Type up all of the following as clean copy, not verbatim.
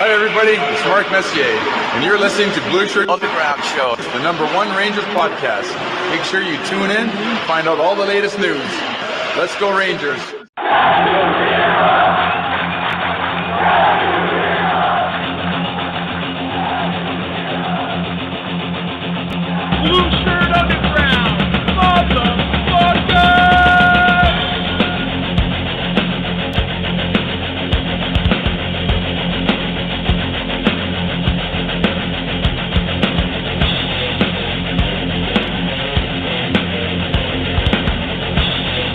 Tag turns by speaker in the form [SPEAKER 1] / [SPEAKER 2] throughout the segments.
[SPEAKER 1] Hi everybody, it's Mark Messier, and you're listening to Blueshirt
[SPEAKER 2] Underground Show,
[SPEAKER 1] the #1 Rangers podcast. Make sure you tune in and find out all the latest news. Let's go Rangers!
[SPEAKER 3] Blueshirt Underground, motherfucker!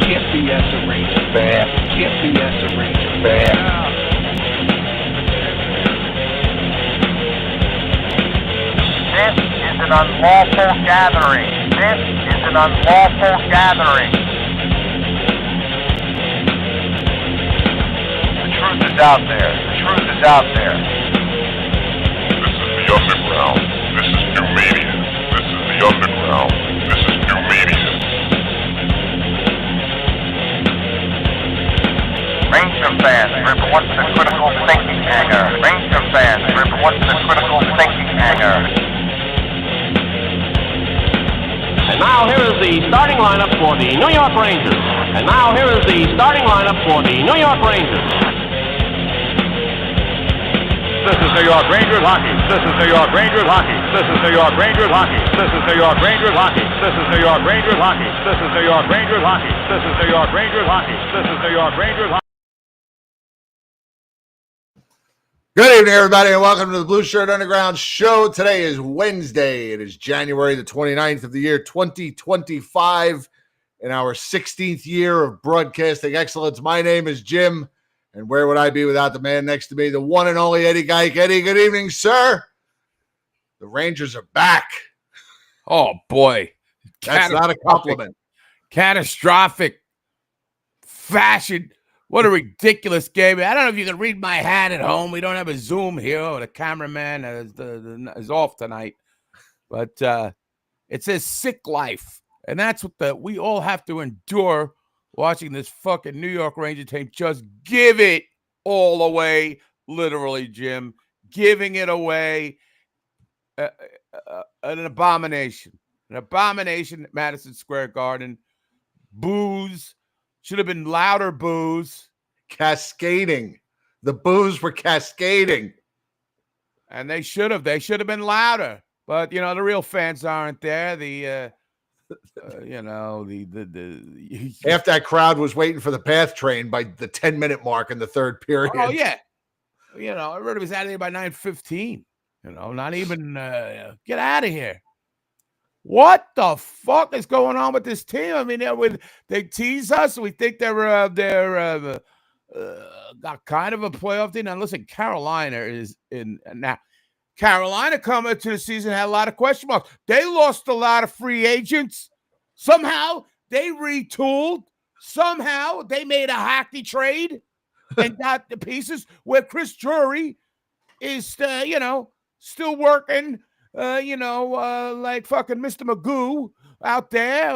[SPEAKER 2] TFBS Ranger fan, TFBS Ranger fan. This is an unlawful gathering. This is an unlawful gathering. The truth is out there. The truth is out there.
[SPEAKER 4] This is the underground. This is new media. This is the underground. This is new media.
[SPEAKER 2] Ranger fans, report to the critical thinking hangar. Ranger fans, report to the critical thinking hangar.
[SPEAKER 5] And now here is the starting lineup for the New York Rangers. And now here is the starting lineup for the New York Rangers.
[SPEAKER 3] This is New York Rangers hockey. This is New York Rangers hockey. This is New York Rangers hockey. This is New York Rangers hockey. This is New York Rangers hockey. This is New York Rangers hockey. This is New York Rangers hockey. This is New York Rangers hockey.
[SPEAKER 6] Good evening, everybody, and welcome to the Blueshirt Underground Show. Today is Wednesday. It is January the 29th of the year 2025, in our 16th year of broadcasting excellence. My name is Jim, and where would I be without the man next to me, the one and only Eddie Geik. Eddie, good evening, sir. The Rangers are back.
[SPEAKER 7] Oh, boy.
[SPEAKER 6] That's not a compliment.
[SPEAKER 7] Catastrophic fashion. What a ridiculous game. I don't know if you can read my hat at home. We don't have a Zoom here. Or the cameraman is off tonight. But it says sick life. And that's what we all have to endure watching this fucking New York Ranger team just give it all away. Literally, Jim. Giving it away. An abomination. An abomination at Madison Square Garden. Boos. Should have been louder boos.
[SPEAKER 6] Cascading. The boos were cascading.
[SPEAKER 7] And they should have. They should have been louder. But, you know, the real fans aren't there.
[SPEAKER 6] Half that crowd was waiting for the bath train by the 10-minute mark in the third period.
[SPEAKER 7] Oh, yeah. You know, everybody was out of here by 9:15. You know, not even get out of here. What the fuck is going on with this team? I mean, they tease us. We think they're got kind of a playoff team. Now, listen, Carolina is in now. Carolina coming into the season had a lot of question marks. They lost a lot of free agents. Somehow they retooled. Somehow they made a hockey trade and got the pieces where Chris Drury is, still working. Like fucking Mr. Magoo out there,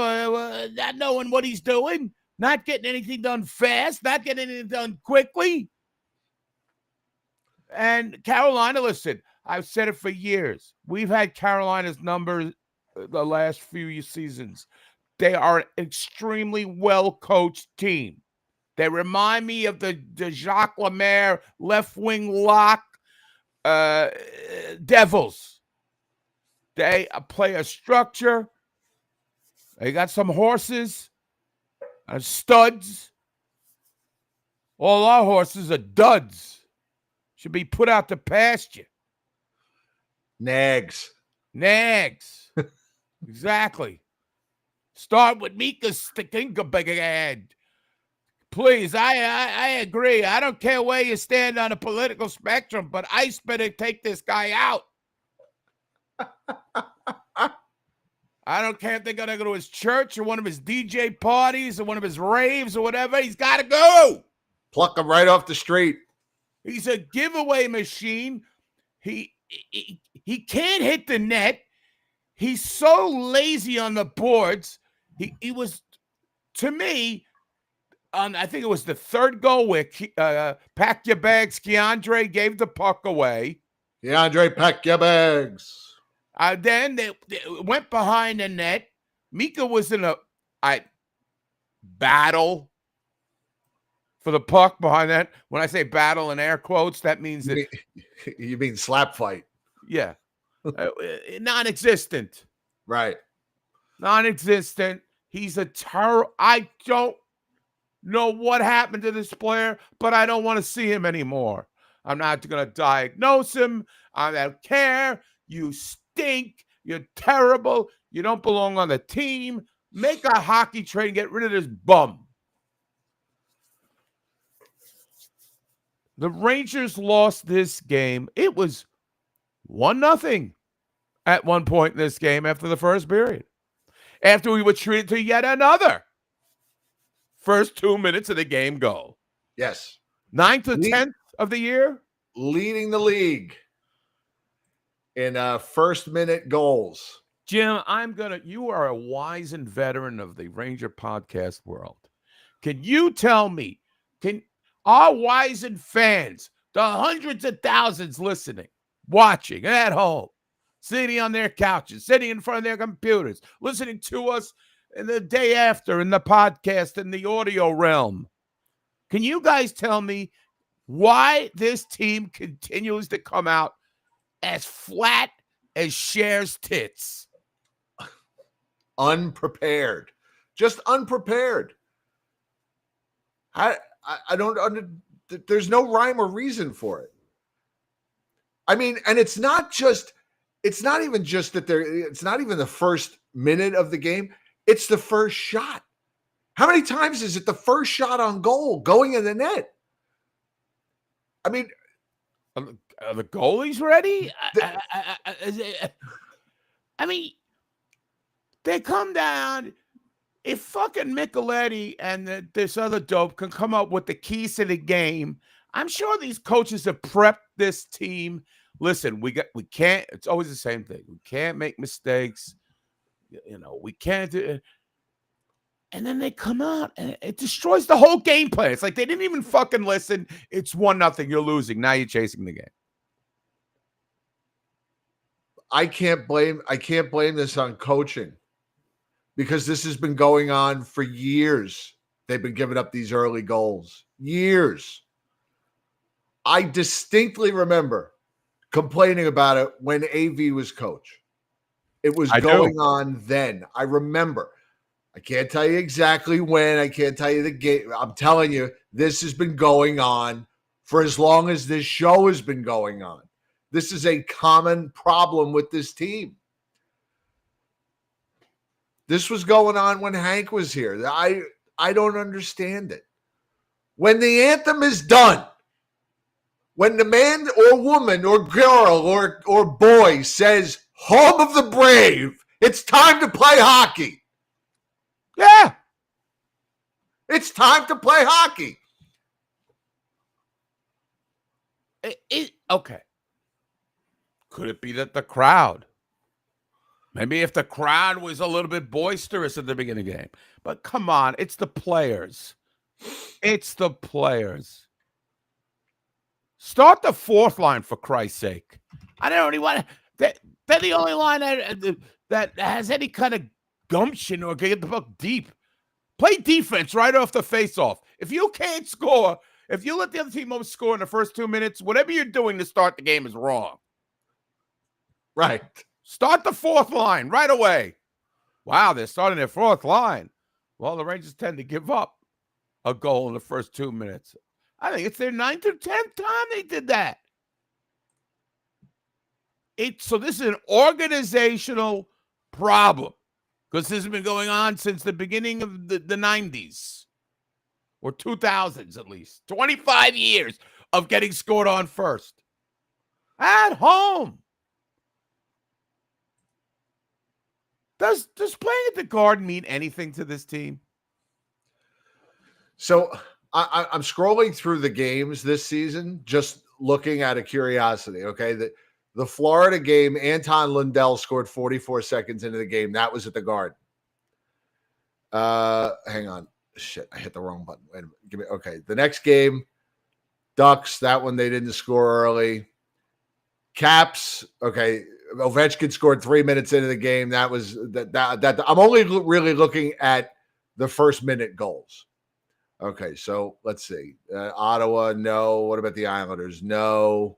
[SPEAKER 7] not knowing what he's doing, not getting anything done fast, not getting anything done quickly. And Carolina, listen, I've said it for years. We've had Carolina's numbers the last few seasons. They are an extremely well-coached team. They remind me of the Jacques Lemaire left-wing lock Devils. They play a structure. They got some horses, studs. All our horses are duds. Should be put out to pasture.
[SPEAKER 6] Nags.
[SPEAKER 7] Exactly. Start with Mika Stinkerbag. Please, I agree. I don't care where you stand on the political spectrum, but ICE better take this guy out. I don't care if they're going to go to his church or one of his DJ parties or one of his raves or whatever. He's got to go.
[SPEAKER 6] Pluck him right off the street.
[SPEAKER 7] He's a giveaway machine. He can't hit the net. He's so lazy on the boards. He was, to me, I think it was the third goal where pack your bags. Keandre gave the puck away.
[SPEAKER 6] DeAndre, pack your bags.
[SPEAKER 7] Then they went behind the net. Mika was in a battle for the puck behind that. When I say battle in air quotes, that means that
[SPEAKER 6] you mean slap fight.
[SPEAKER 7] Yeah. Non-existent.
[SPEAKER 6] Right.
[SPEAKER 7] Non-existent. He's a terrible. I don't know what happened to this player, but I don't want to see him anymore. I'm not going to diagnose him. I don't care. You stink. You're terrible. You don't belong on the team. Make a hockey trade and get rid of this bum. The Rangers lost this game. It was 1-0 at one point in this game after the first period. After we were treated to yet another first 2 minutes of the game goal.
[SPEAKER 6] Yes.
[SPEAKER 7] 9th to 10th of the year.
[SPEAKER 6] Leading the league in first minute goals.
[SPEAKER 7] Jim, you are a wizened veteran of the Ranger podcast world. Can you tell me, can our wizened fans, the hundreds of thousands listening, watching at home, sitting on their couches, sitting in front of their computers, listening to us the day after in the podcast in the audio realm. Can you guys tell me why this team continues to come out as flat as Cher's tits?
[SPEAKER 6] Unprepared. Just unprepared. I don't there's no rhyme or reason for it. I mean, and it's not even just that it's not even the first minute of the game. It's the first shot. How many times is it the first shot on goal going in the net? I mean,
[SPEAKER 7] are the goalies ready? I mean, they come down. If fucking Micheletti and this other dope can come up with the keys to the game, I'm sure these coaches have prepped this team. Listen, we can't. It's always the same thing. We can't make mistakes. We can't do it. And then they come out and it destroys the whole game plan. It's like they didn't even fucking listen. It's 1-0. You're losing. Now you're chasing the game.
[SPEAKER 6] I can't blame this on coaching because this has been going on for years. They've been giving up these early goals. Years. I distinctly remember complaining about it when AV was coach. It was going on then. I remember. I can't tell you exactly when. I can't tell you the game. I'm telling you, this has been going on for as long as this show has been going on. This is a common problem with this team. This was going on when Hank was here. I don't understand it. When the anthem is done, when the man or woman or girl or boy says, "Home of the brave," it's time to play hockey.
[SPEAKER 7] Yeah.
[SPEAKER 6] It's time to play hockey.
[SPEAKER 7] Okay. Could it be that the crowd? Maybe if the crowd was a little bit boisterous at the beginning of the game. But come on, it's the players. It's the players. Start the fourth line, for Christ's sake. I don't really want to. They're the only line that has any kind of gumption or can get the puck deep. Play defense right off the face-off. If you can't score, if you let the other team score in the first 2 minutes, whatever you're doing to start the game is wrong.
[SPEAKER 6] Right.
[SPEAKER 7] Start the fourth line right away. Wow, they're starting their fourth line. Well, the Rangers tend to give up a goal in the first 2 minutes. I think it's their 9th or 10th time they did that. So this is an organizational problem because this has been going on since the beginning of the 90s or 2000s at least. 25 years of getting scored on first. At home. Does playing at the Garden mean anything to this team?
[SPEAKER 6] So I'm scrolling through the games this season, just looking out of curiosity. Okay, the Florida game, Anton Lundell scored 44 seconds into the game. That was at the Garden. Hang on. Shit, I hit the wrong button. Wait a minute. Give me okay. The next game, Ducks. That one they didn't score early. Caps. Okay, Ovechkin scored 3 minutes into the game. That was that. I'm only really looking at the first minute goals. Okay, so let's see. Ottawa, no. What about the Islanders? No.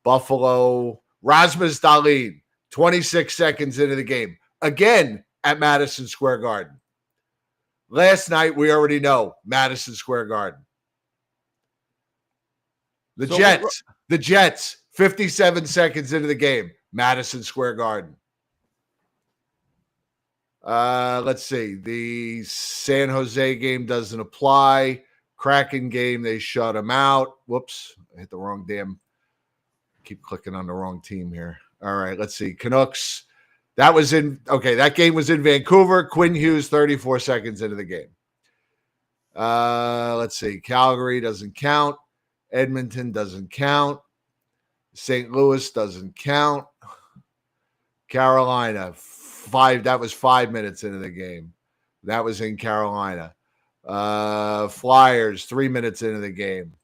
[SPEAKER 6] Buffalo, Rasmus Dahlin, 26 seconds into the game. Again at Madison Square Garden. Last night, we already know Madison Square Garden. The Jets, 57 seconds into the game, Madison Square Garden. Let's see. The San Jose game doesn't apply. Kraken game, they shut them out. Whoops, I hit the wrong damn. Keep clicking on the wrong team here. All right, let's see. Canucks. That game was in Vancouver. Quinn Hughes, 34 seconds into the game. Let's see. Calgary doesn't count. Edmonton doesn't count. St. Louis doesn't count. Carolina, 5. That was 5 minutes into the game. That was in Carolina. Flyers, 3 minutes into the game.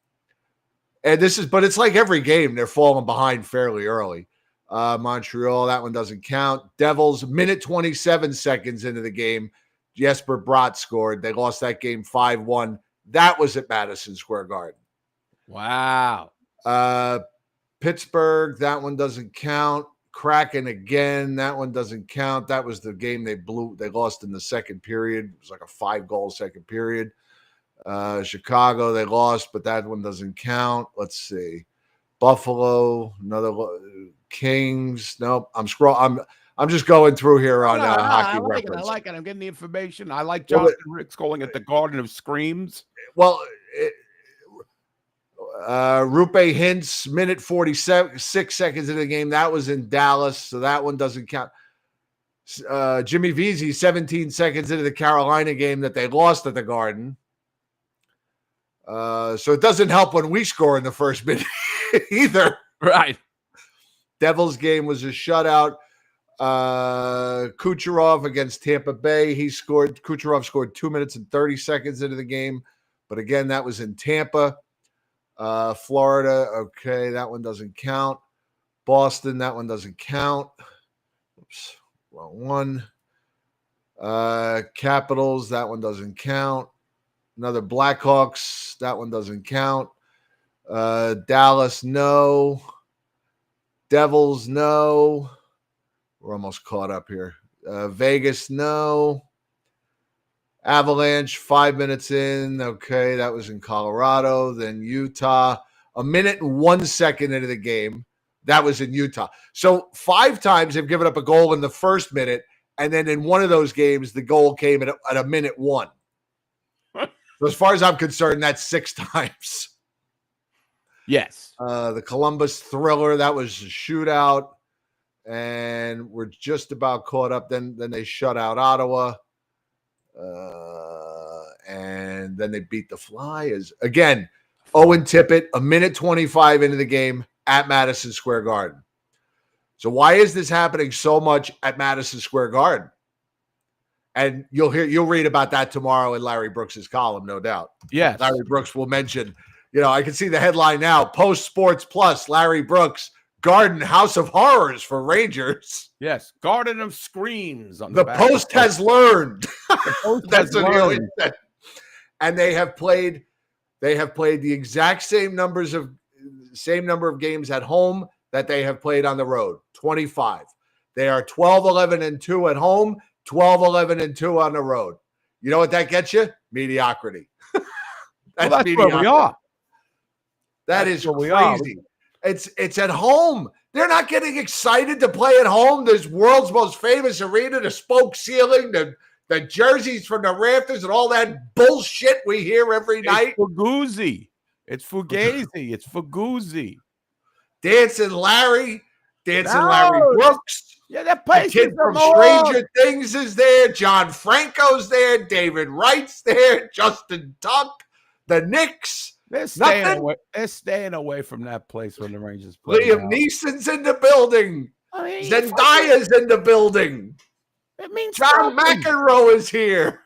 [SPEAKER 6] And but it's like every game, they're falling behind fairly early. Montreal, that one doesn't count. Devils, minute 27 seconds into the game. Jesper Bratt scored. They lost that game 5-1. That was at Madison Square Garden.
[SPEAKER 7] Wow.
[SPEAKER 6] Pittsburgh, that one doesn't count. Kraken again, that one doesn't count. That was the game they lost in the second period. It was like a 5-goal second period. Chicago, they lost, but that one doesn't count. Let's see. Buffalo, another Kings. Nope. I'm just going through here on hockey reference.
[SPEAKER 7] I like it. I'm getting the information. I like Jonathan Ricks calling it the Garden of Screams.
[SPEAKER 6] Well, Rupe Hintz, minute 46 seconds into the game. That was in Dallas, so that one doesn't count. Jimmy Vesey, 17 seconds into the Carolina game that they lost at the Garden. So it doesn't help when we score in the first minute either.
[SPEAKER 7] Right.
[SPEAKER 6] Devils game was a shutout. Kucherov against Tampa Bay. Kucherov scored 2 minutes and 30 seconds into the game. But again, that was in Tampa. Florida, okay, that one doesn't count. Boston, that one doesn't count. Oops, wrong one. Capitals, that one doesn't count. Another Blackhawks, that one doesn't count. Dallas, no. Devils, no. We're almost caught up here. Vegas, no. Avalanche, 5 minutes in. Okay, that was in Colorado. Then Utah, a minute and 1 second into the game. That was in Utah. So 5 times they've given up a goal in the first minute, and then in one of those games, the goal came at a minute 1. So as far as I'm concerned, that's 6 times.
[SPEAKER 7] Yes.
[SPEAKER 6] The Columbus Thriller, that was a shootout. And we're just about caught up. Then they shut out Ottawa. And then they beat the Flyers. Again, Owen Tippett, a minute 25 into the game at Madison Square Garden. So why is this happening so much at Madison Square Garden? And you'll read about that tomorrow in Larry Brooks's column, no doubt.
[SPEAKER 7] Yes.
[SPEAKER 6] Larry Brooks will mention, I can see the headline now, Post Sports Plus, Larry Brooks, Garden House of Horrors for Rangers.
[SPEAKER 7] Yes, Garden of Screams. On
[SPEAKER 6] the Post has learned.
[SPEAKER 7] The Post
[SPEAKER 6] That's
[SPEAKER 7] has learned.
[SPEAKER 6] And they have played the exact same number of games at home that they have played on the road, 25. They are 12-11-2 at home, 12-11-2 on the road. You know what that gets you? Mediocrity.
[SPEAKER 7] That's mediocrity. Where we are.
[SPEAKER 6] That's is crazy. It's at home. They're not getting excited to play at home. This world's most famous arena, the spoke ceiling, the jerseys from the rafters, and all that bullshit we hear every night.
[SPEAKER 7] Fugazi. It's Fugazi. It's Fugazi.
[SPEAKER 6] Dancing Larry Brooks.
[SPEAKER 7] Yeah, that place.
[SPEAKER 6] The kid from Stranger Things is there. John Franco's there. David Wright's there. Justin Tuck. The Knicks.
[SPEAKER 7] They're staying away from that place when the Rangers play.
[SPEAKER 6] Liam Neeson's in the building. Zendaya's in the building.
[SPEAKER 7] It means
[SPEAKER 6] John McEnroe is here.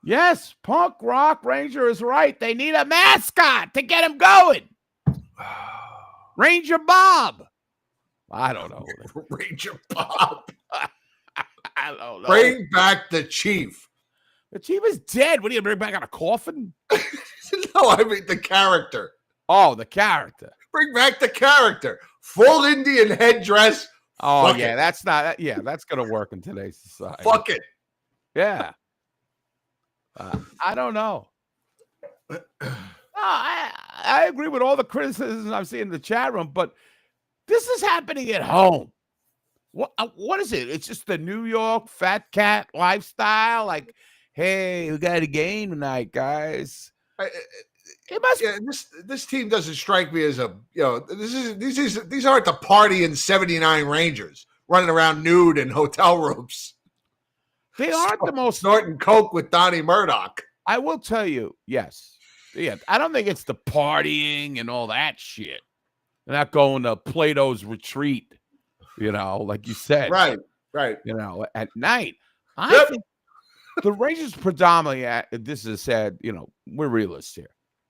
[SPEAKER 7] Yes, Punk Rock Ranger is right. They need a mascot to get him going. Ranger Bob. I don't know.
[SPEAKER 6] Ranger Bob.
[SPEAKER 7] I don't know.
[SPEAKER 6] Bring back the Chief.
[SPEAKER 7] The Chief is dead. What do you bring back on a coffin?
[SPEAKER 6] No, I mean the character.
[SPEAKER 7] Oh, the character.
[SPEAKER 6] Bring back the character. Full Indian headdress.
[SPEAKER 7] Oh,
[SPEAKER 6] Fuck
[SPEAKER 7] yeah,
[SPEAKER 6] it.
[SPEAKER 7] that's not. Yeah, that's gonna work in today's society.
[SPEAKER 6] Fuck it.
[SPEAKER 7] Yeah. I don't know. No, I agree with all the criticisms I've seen in the chat room, but this is happening at home. What is it? It's just the New York fat cat lifestyle. Like, hey, we got a game tonight, guys. It must.
[SPEAKER 6] Yeah, this team doesn't strike me as a these aren't the party in '79 Rangers running around nude in hotel rooms.
[SPEAKER 7] They aren't the most
[SPEAKER 6] snorting coke with Donnie Murdoch.
[SPEAKER 7] I will tell you, yes. Yeah, I don't think it's the partying and all that shit. They're not going to Plato's retreat, like you said.
[SPEAKER 6] Right.
[SPEAKER 7] At night. I think the Rangers predominantly, this is sad, we're realists here.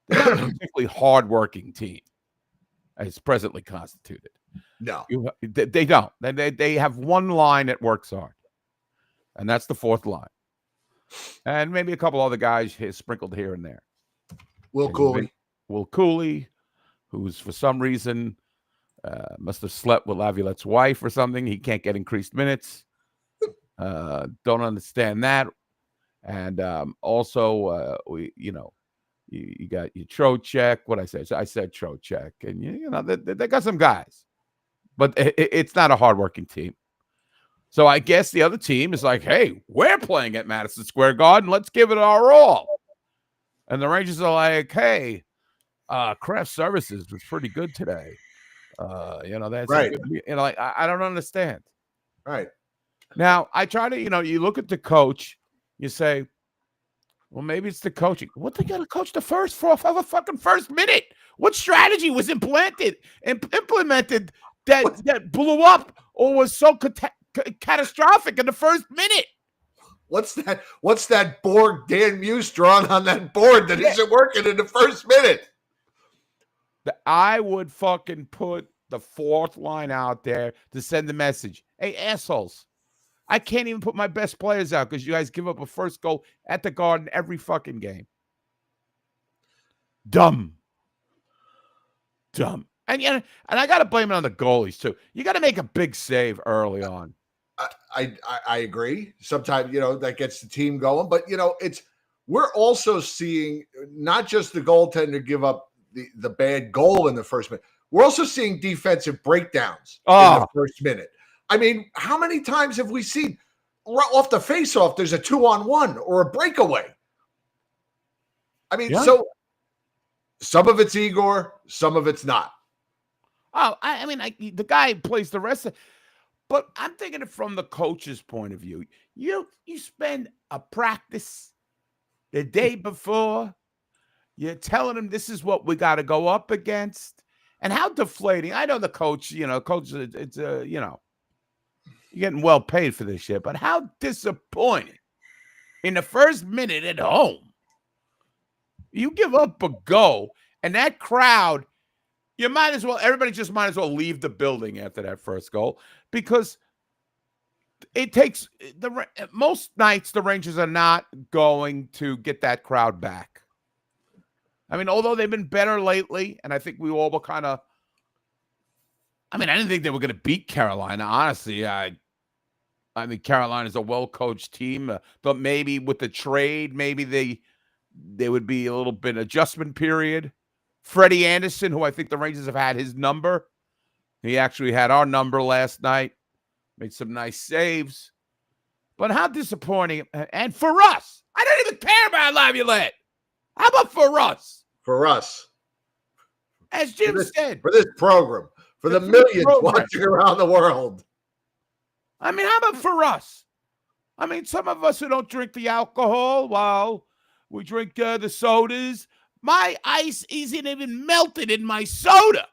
[SPEAKER 7] They're not a particularly hardworking team as presently constituted.
[SPEAKER 6] No.
[SPEAKER 7] They don't. They have one line that works hard, and that's the fourth line. And maybe a couple other guys sprinkled here and there.
[SPEAKER 6] Will
[SPEAKER 7] Cuylle, who's for some reason must have slept with Laviolette's wife or something. He can't get increased minutes. Don't understand that. And also, you got your Trocheck. What I said? I said Trocheck, and they got some guys, but it's not a hardworking team. So I guess the other team is like, hey, we're playing at Madison Square Garden. Let's give it our all. And the Rangers are like, hey, craft services was pretty good today. That's
[SPEAKER 6] right.
[SPEAKER 7] I don't understand.
[SPEAKER 6] Right.
[SPEAKER 7] Now, I try to, you look at the coach, you say, well, maybe it's the coaching. What they got to coach the first fucking first minute? What strategy was implemented that blew up or was so catastrophic in the first minute?
[SPEAKER 6] What's that board Dan Muse drawing on that board that isn't working in the first minute?
[SPEAKER 7] I would fucking put the fourth line out there to send the message. Hey, assholes. I can't even put my best players out because you guys give up a first goal at the Garden every fucking game. Dumb. And I got to blame it on the goalies, too. You got to make a big save early on.
[SPEAKER 6] I agree. Sometimes, that gets the team going. But, we're also seeing not just the goaltender give up the bad goal in the first minute. We're also seeing defensive breakdowns in the first minute. I mean, how many times have we seen off the face-off there's a 2-on-1 or a breakaway? I mean, so some of it's Igor, some of it's not.
[SPEAKER 7] Oh, the guy plays the rest of. But I'm thinking it from the coach's point of view. You spend a practice the day before. You're telling him this is what we got to go up against, and how deflating. I know the coach. Coach. It's you're getting well paid for this shit, but how disappointing in the first minute at home. You give up a goal, and that crowd. Everybody just might as well leave the building after that first goal because it takes most nights the Rangers are not going to get that crowd back. I mean, although they've been better lately, and I think we all were kind of, I didn't think they were going to beat Carolina. Honestly, I think Carolina's a well-coached team, but maybe with the trade, maybe they would be a little bit adjustment period. Freddie Anderson, who I think the Rangers have had his number. He actually had our number last night. Made some nice saves. But how disappointing. And for us, I don't even care about Laviolette. How about for us?
[SPEAKER 6] For us.
[SPEAKER 7] As Jim said.
[SPEAKER 6] For this program. For the millions watching around the world.
[SPEAKER 7] How about for us? Some of us who don't drink the alcohol, well, we drink the sodas. My ice isn't even melted in my soda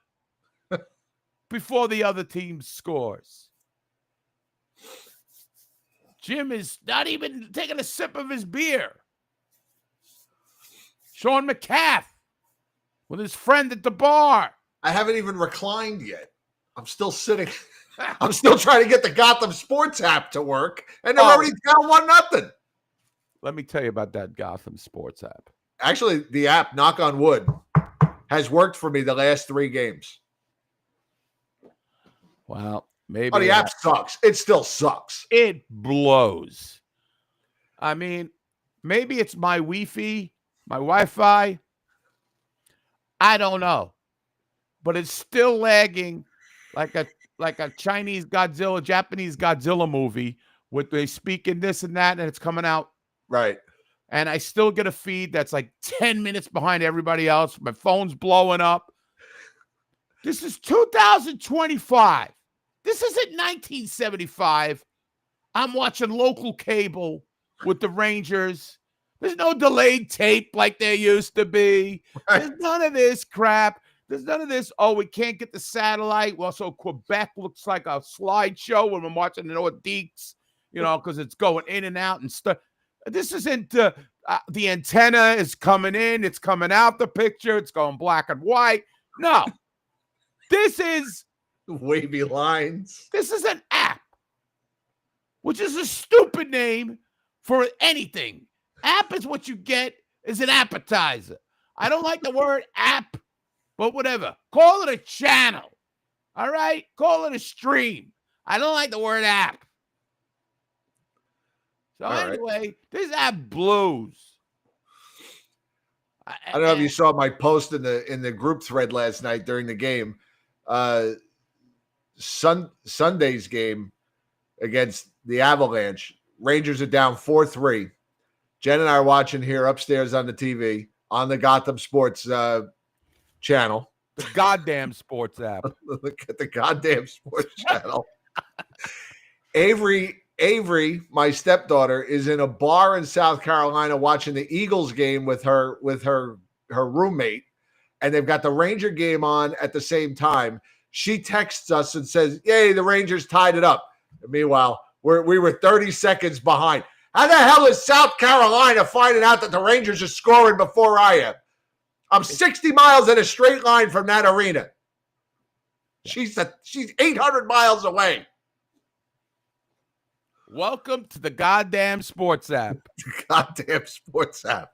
[SPEAKER 7] before the other team scores. Jim is not even taking a sip of his beer. Sean McCaff with his friend at the bar.
[SPEAKER 6] I haven't even reclined yet. I'm still sitting. I'm still trying to get the Gotham Sports app to work, and they're already down 1-0.
[SPEAKER 7] Let me tell you about that Gotham Sports app.
[SPEAKER 6] Actually, the app, knock on wood, has worked for me the last 3 games.
[SPEAKER 7] Well, maybe.
[SPEAKER 6] Oh, the app sucks. It still sucks.
[SPEAKER 7] It blows. I mean, maybe it's my Wi-Fi, my Wi-Fi. I don't know. But it's still lagging like a Chinese Godzilla, Japanese Godzilla movie with they speaking this and that, and it's coming out.
[SPEAKER 6] Right.
[SPEAKER 7] And I still get a feed that's like 10 minutes behind everybody else. My phone's blowing up. This is 2025. This isn't 1975. I'm watching local cable with the Rangers. There's no delayed tape like there used to be.
[SPEAKER 6] Right.
[SPEAKER 7] There's none of this crap. There's none of this, we can't get the satellite. Well, so Quebec looks like a slideshow when I'm watching the Nordiques, because it's going in and out and stuff. This isn't the antenna is coming in. It's coming out the picture. It's going black and white. No. This is
[SPEAKER 6] wavy lines.
[SPEAKER 7] This is an app, which is a stupid name for anything. App is what you get as an appetizer. I don't like the word app, but whatever. Call it a channel. All right? Call it a stream. I don't like the word app. So anyway, this app blows.
[SPEAKER 6] I don't know if you saw my post in the group thread last night during the game. Sunday's game against the Avalanche. Rangers are down 4-3. Jen and I are watching here upstairs on the TV on the Gotham Sports channel.
[SPEAKER 7] The goddamn sports app.
[SPEAKER 6] Look at the goddamn sports channel. Avery, my stepdaughter, is in a bar in South Carolina watching the Eagles game with her roommate, and they've got the Ranger game on at the same time. She texts us and says, "Yay, the Rangers tied it up." And meanwhile, we were 30 seconds behind. How the hell is South Carolina finding out that the Rangers are scoring before I am? I'm 60 miles in a straight line from that arena. She's 800 miles away.
[SPEAKER 7] Welcome to the goddamn sports app.
[SPEAKER 6] Goddamn sports app.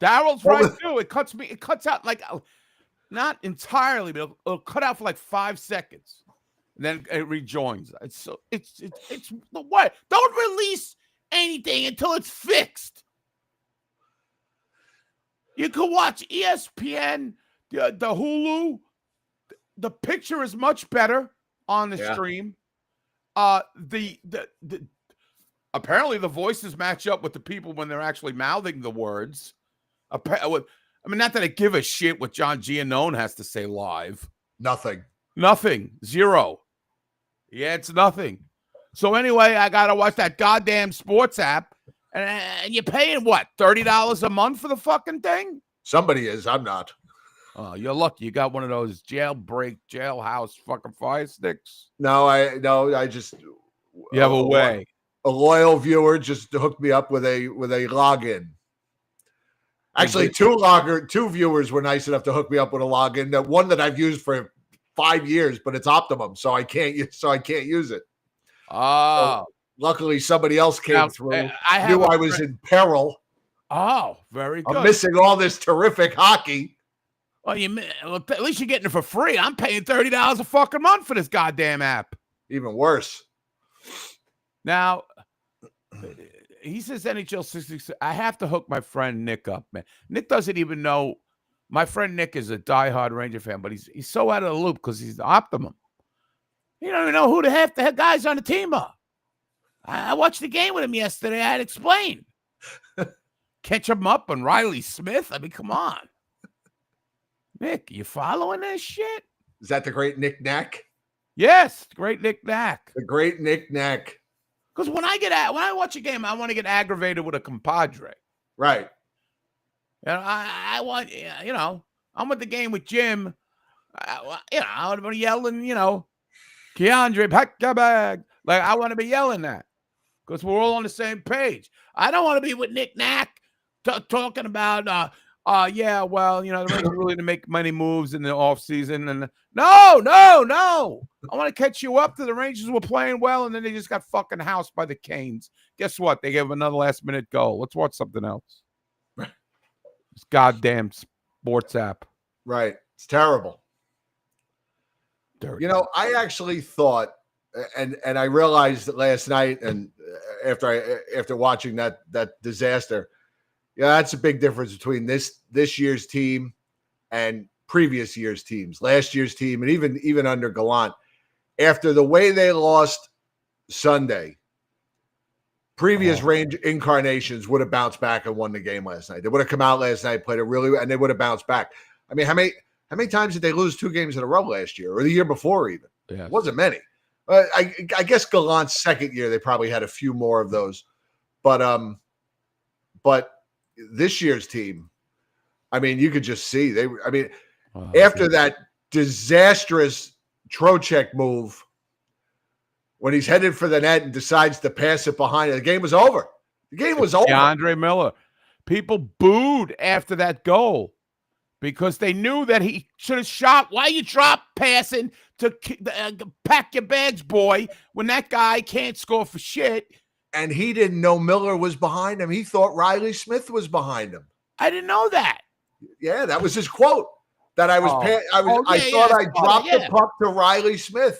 [SPEAKER 7] Daryl's right too. It cuts out like not entirely, but it'll cut out for like 5 seconds. And then it rejoins. It's the what? Don't release anything until it's fixed. You can watch ESPN, the Hulu. The picture is much better on the stream. The apparently the voices match up with the people when they're actually mouthing the words. I mean, not that I give a shit what John Giannone has to say live.
[SPEAKER 6] Nothing.
[SPEAKER 7] Zero. Yeah, it's nothing. So anyway, I gotta watch that goddamn sports app, and you're paying what, $30 a month for the fucking thing?
[SPEAKER 6] Somebody is. I'm not.
[SPEAKER 7] Oh, you're lucky. You got one of those jailhouse fucking fire sticks.
[SPEAKER 6] No, I just.
[SPEAKER 7] You have a way.
[SPEAKER 6] A loyal viewer just hooked me up with a login. Actually, two viewers were nice enough to hook me up with a login. The one that I've used for 5 years, but it's Optimum, so I can't use it.
[SPEAKER 7] Oh.
[SPEAKER 6] So luckily, somebody else came through.
[SPEAKER 7] I
[SPEAKER 6] knew I was in peril.
[SPEAKER 7] Oh, very good.
[SPEAKER 6] I'm missing all this terrific hockey.
[SPEAKER 7] Well, at least you're getting it for free. I'm paying $30 a fucking month for this goddamn app.
[SPEAKER 6] Even worse.
[SPEAKER 7] Now, he says NHL 66. I have to hook my friend Nick up, man. Nick doesn't even know. My friend Nick is a diehard Ranger fan, but he's so out of the loop because he's the Optimum. He don't even know who the half the guys on the team are. I watched the game with him yesterday. I had to explain. Catch him up on Riley Smith. I mean, come on. Nick, you following this shit?
[SPEAKER 6] Is that the great Nick Knack?
[SPEAKER 7] Yes, great Nick Knack.
[SPEAKER 6] The great Nick Knack.
[SPEAKER 7] Because when I watch a game, I want to get aggravated with a compadre.
[SPEAKER 6] Right.
[SPEAKER 7] I want, I'm at the game with Jim. I want to be yelling, Keandre, pack your bag. Like, I want to be yelling that because we're all on the same page. I don't want to be with Nick Knack talking about Yeah, well, the Rangers really didn't make many moves in the offseason. And no. I want to catch you up to the Rangers were playing well, and then they just got fucking housed by the Canes. Guess what? They gave another last-minute goal. Let's watch something else. This goddamn sports app.
[SPEAKER 6] Right. It's terrible.
[SPEAKER 7] Dirty.
[SPEAKER 6] I actually thought, and I realized that last night, and after watching that disaster, that's a big difference between this year's team and previous year's teams, last year's team, and even under Gallant. After the way they lost Sunday, previous Range incarnations would have bounced back and won the game last night. They would have come out last night, played and they would have bounced back. I mean, how many times did they lose 2 games in a row last year or the year before even?
[SPEAKER 7] Yes.
[SPEAKER 6] It wasn't many. I guess Gallant's second year, they probably had a few more of those. But this year's team, I mean, you could just see after that disastrous Trocheck move, when he's headed for the net and decides to pass it behind, the game was over. The game was over.
[SPEAKER 7] DeAndre Miller. People booed after that goal because they knew that he should have shot. Why you drop passing to pack your bags, boy, when that guy can't score for shit?
[SPEAKER 6] And he didn't know Miller was behind him. He thought Riley Smith was behind him.
[SPEAKER 7] I didn't know that.
[SPEAKER 6] Yeah, that was his quote. That I thought I dropped the puck to Riley Smith.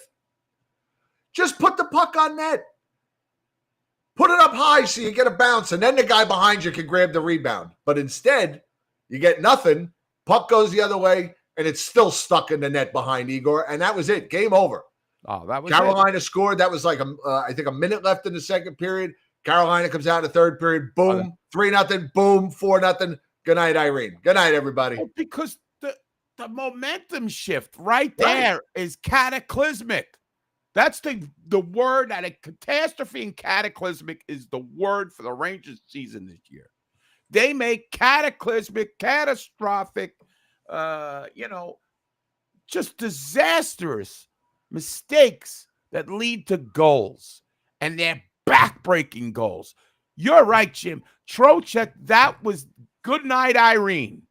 [SPEAKER 6] Just put the puck on net. Put it up high so you get a bounce, and then the guy behind you can grab the rebound. But instead, you get nothing. Puck goes the other way, and it's still stuck in the net behind Igor, and that was it. Game over.
[SPEAKER 7] Oh, that was
[SPEAKER 6] Carolina scored. That was like I think a minute left in the second period. Carolina comes out in the third period. Boom, 3-0. Boom, 4-0. Good night, Irene. Good night, everybody.
[SPEAKER 7] Well, because the momentum shift right there is cataclysmic. That's the word that a catastrophe and cataclysmic is the word for the Rangers season this year. They make cataclysmic, catastrophic, just disastrous mistakes that lead to goals, and they're back-breaking goals. You're right, Jim. Trocheck, that was good night, Irene.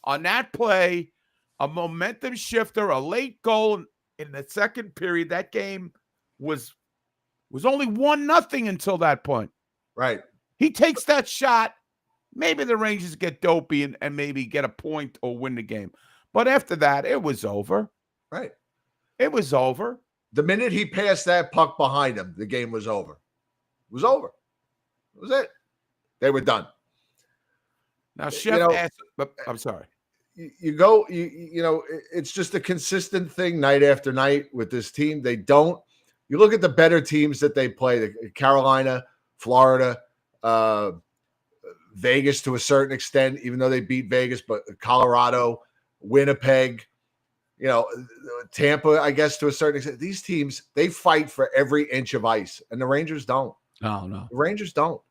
[SPEAKER 7] On that play, a momentum shifter, a late goal in the second period. That game was only 1-0 until that point.
[SPEAKER 6] Right.
[SPEAKER 7] He takes that shot. Maybe the Rangers get dopey and maybe get a point or win the game. But after that, it was over.
[SPEAKER 6] Right.
[SPEAKER 7] It was over.
[SPEAKER 6] The minute he passed that puck behind him, the game was over. It was over. It was it. They were done.
[SPEAKER 7] Now, Chef asked, I'm sorry.
[SPEAKER 6] It's just a consistent thing night after night with this team. You look at the better teams that they play, Carolina, Florida, Vegas to a certain extent, even though they beat Vegas, but Colorado, Winnipeg, Tampa, I guess to a certain extent. These teams, they fight for every inch of ice, and the Rangers don't.
[SPEAKER 7] No.
[SPEAKER 6] The Rangers don't.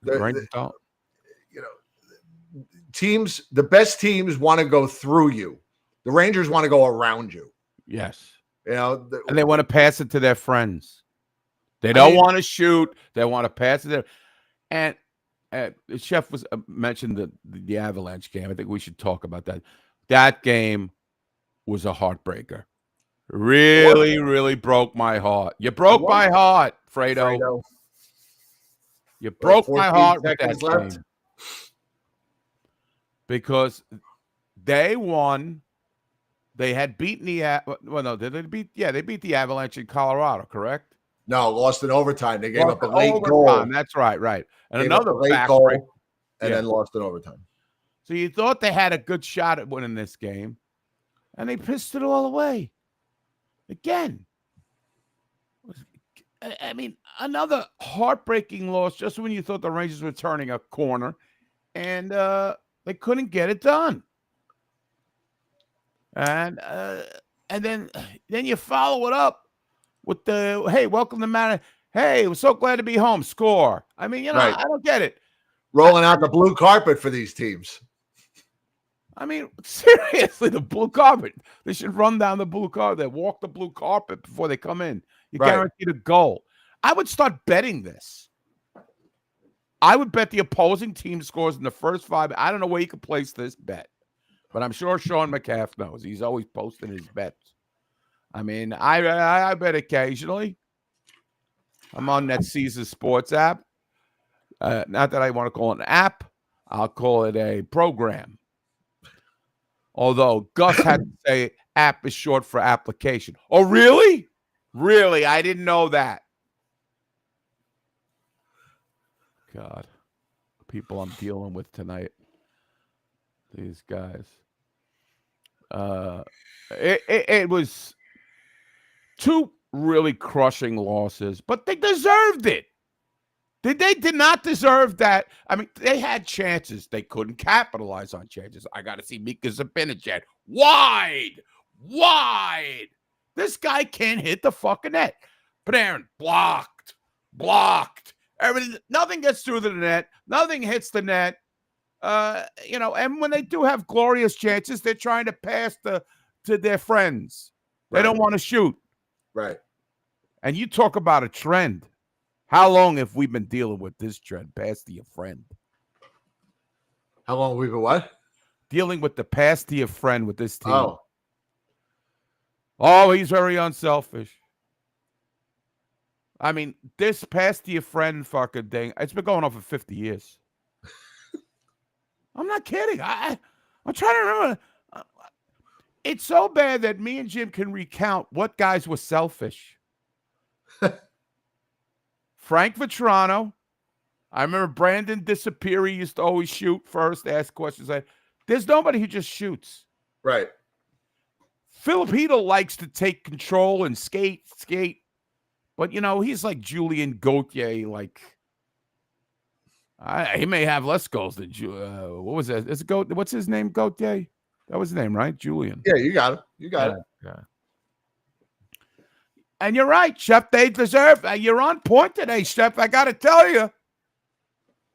[SPEAKER 7] The Rangers don't.
[SPEAKER 6] Teams, the best teams want to go through you. The Rangers want to go around you.
[SPEAKER 7] Yes.
[SPEAKER 6] And
[SPEAKER 7] they want to pass it to their friends. They don't want to shoot. They want to pass it there. And the Chef was mentioned the Avalanche game. I think we should talk about that. That game was a heartbreaker. Really, really broke my heart. You broke my heart, Fredo. You broke my heart with that game. Because they won. They had beaten they beat the Avalanche in Colorado, correct?
[SPEAKER 6] No, lost in overtime. They gave up a late goal.
[SPEAKER 7] That's right. And
[SPEAKER 6] another late goal, and then lost in overtime.
[SPEAKER 7] So you thought they had a good shot at winning this game, and they pissed it all away. Again. I mean, another heartbreaking loss just when you thought the Rangers were turning a corner, and they couldn't get it done. And then you follow it up with the, hey, welcome to Manor. Hey, we're so glad to be home. Score. I mean, I don't get it.
[SPEAKER 6] Rolling out the blue carpet for these teams.
[SPEAKER 7] I mean, seriously, the blue carpet. They should run down the blue carpet. They walk the blue carpet before they come in. You guaranteed a goal. I would start betting this. I would bet the opposing team scores in the first 5. I don't know where you could place this bet, but I'm sure Sean McCaff knows. He's always posting his bets. I mean, I bet occasionally. I'm on that Caesar Sports app. Not that I want to call it an app. I'll call it a program. Although Gus had to say app is short for application. Oh, really? Really? I didn't know that. God. People I'm dealing with tonight. These guys. It was 2 really crushing losses, but they deserved it. They did not deserve that. I mean, they had chances. They couldn't capitalize on chances. I got to see Mika Zibanejad wide. This guy can't hit the fucking net. Panarin blocked. Everything, nothing gets through the net. Nothing hits the net. And when they do have glorious chances, they're trying to pass to their friends. They don't want to shoot.
[SPEAKER 6] Right.
[SPEAKER 7] And you talk about a trend. How long have we been dealing with this trend? Pass to your friend.
[SPEAKER 6] How long have we been what?
[SPEAKER 7] Dealing with the pass to your friend with this team. Oh, he's very unselfish. I mean, this pass to your friend fucking thing, it's been going on for 50 years. I'm not kidding. I'm trying to remember. It's so bad that me and Jim can recount what guys were selfish. Frank Vetrano. I remember Brandon Disappear. He used to always shoot first, ask questions. There's nobody who just shoots.
[SPEAKER 6] Right.
[SPEAKER 7] Filipino likes to take control and skate. But, he's like Julian Gauthier. He may have less goals than what was that? What's his name? Gauthier? That was his name, right? Julian.
[SPEAKER 6] Yeah, you got it.
[SPEAKER 7] Yeah. And you're right, Chef. They deserve. You're on point today, Chef. I got to tell you.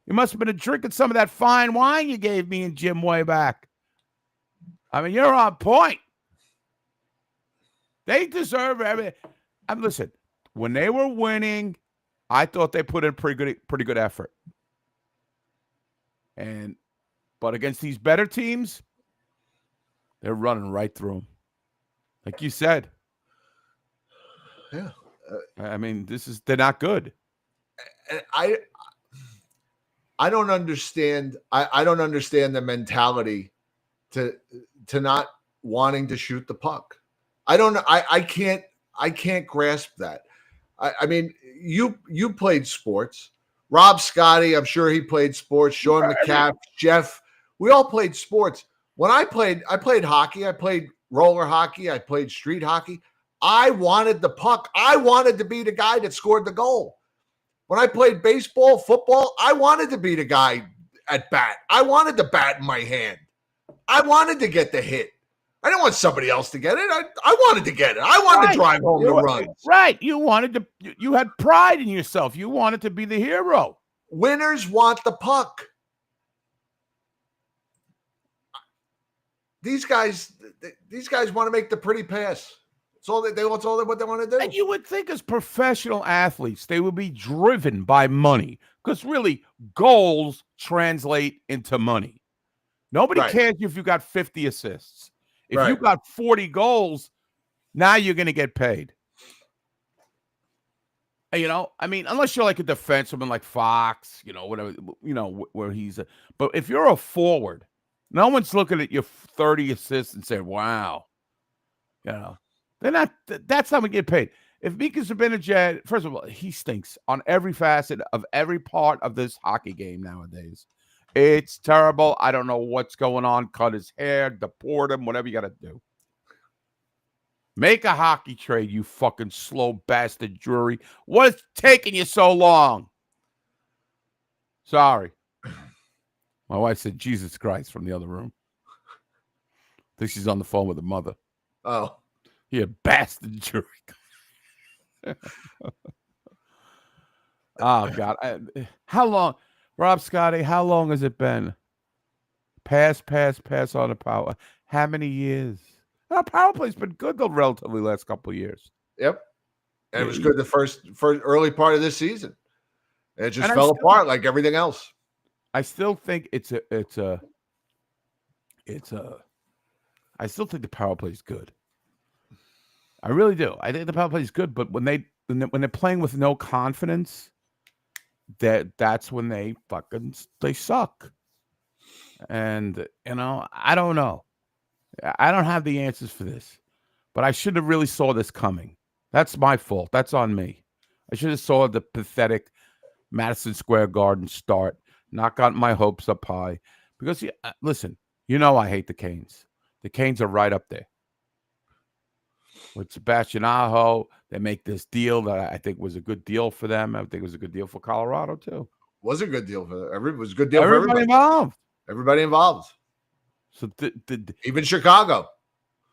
[SPEAKER 7] You must have been drinking some of that fine wine you gave me and Jim way back. I mean, you're on point. They deserve everything. Listen, when they were winning, I thought they put in pretty good effort. But against these better teams, they're running right through them. Like you said.
[SPEAKER 6] Yeah.
[SPEAKER 7] I mean, they're not good.
[SPEAKER 6] I don't understand. I don't understand the mentality to not wanting to shoot the puck. I can't grasp that. I mean, you played sports. Rob Scotty, I'm sure he played sports. Sean McCaff, Jeff, we all played sports. When I played hockey. I played roller hockey. I played street hockey. I wanted the puck. I wanted to be the guy that scored the goal. When I played baseball, football, I wanted to be the guy at bat. I wanted the bat in my hand. I wanted to get the hit. I didn't want somebody else to get it. I wanted to get it. I wanted to drive home the runs.
[SPEAKER 7] Right. You had pride in yourself. You wanted to be the hero.
[SPEAKER 6] Winners want the puck. These guys want to make the pretty pass. That's all what they want to do.
[SPEAKER 7] And you would think as professional athletes, they would be driven by money because really goals translate into money. Nobody cares if you got 50 assists. If you got 40 goals, now you're going to get paid. I mean, unless you're like a defenseman like Fox, whatever, where he's but if you're a forward, no one's looking at your 30 assists and saying, wow, they're not, that's how we get paid. If Mika Zibanejad, first of all, he stinks on every facet of every part of this hockey game nowadays. It's terrible. I don't know what's going on. Cut his hair, deport him, whatever you got to do. Make a hockey trade, you fucking slow bastard jury. What's taking you so long? Sorry. My wife said, Jesus Christ, from the other room. I think she's on the phone with her mother.
[SPEAKER 6] Oh.
[SPEAKER 7] You bastard jury. Oh, God. How long? Rob Scotty, how long has it been? Pass on the power. How many years? Our power play's been good the relatively last couple of years.
[SPEAKER 6] Yep. And it was good the first early part of this season. It just fell apart like everything else.
[SPEAKER 7] I still think I still think the power play is good. I really do. I think the power play is good, but when they're playing with no confidence, that's when they suck. And I don't know. I don't have the answers for this, but I should have really saw this coming. That's my fault. That's on me. I should have saw the pathetic Madison Square Garden start, not gotten my hopes up high. Because, listen, I hate the Canes. The Canes are right up there. With Sebastian Aho, they make this deal that I think was a good deal for them. I think it was a good deal for Colorado, too.
[SPEAKER 6] Was a good deal for everybody. It was a good deal
[SPEAKER 7] Everybody
[SPEAKER 6] for
[SPEAKER 7] involved.
[SPEAKER 6] Everybody involved.
[SPEAKER 7] So
[SPEAKER 6] even Chicago.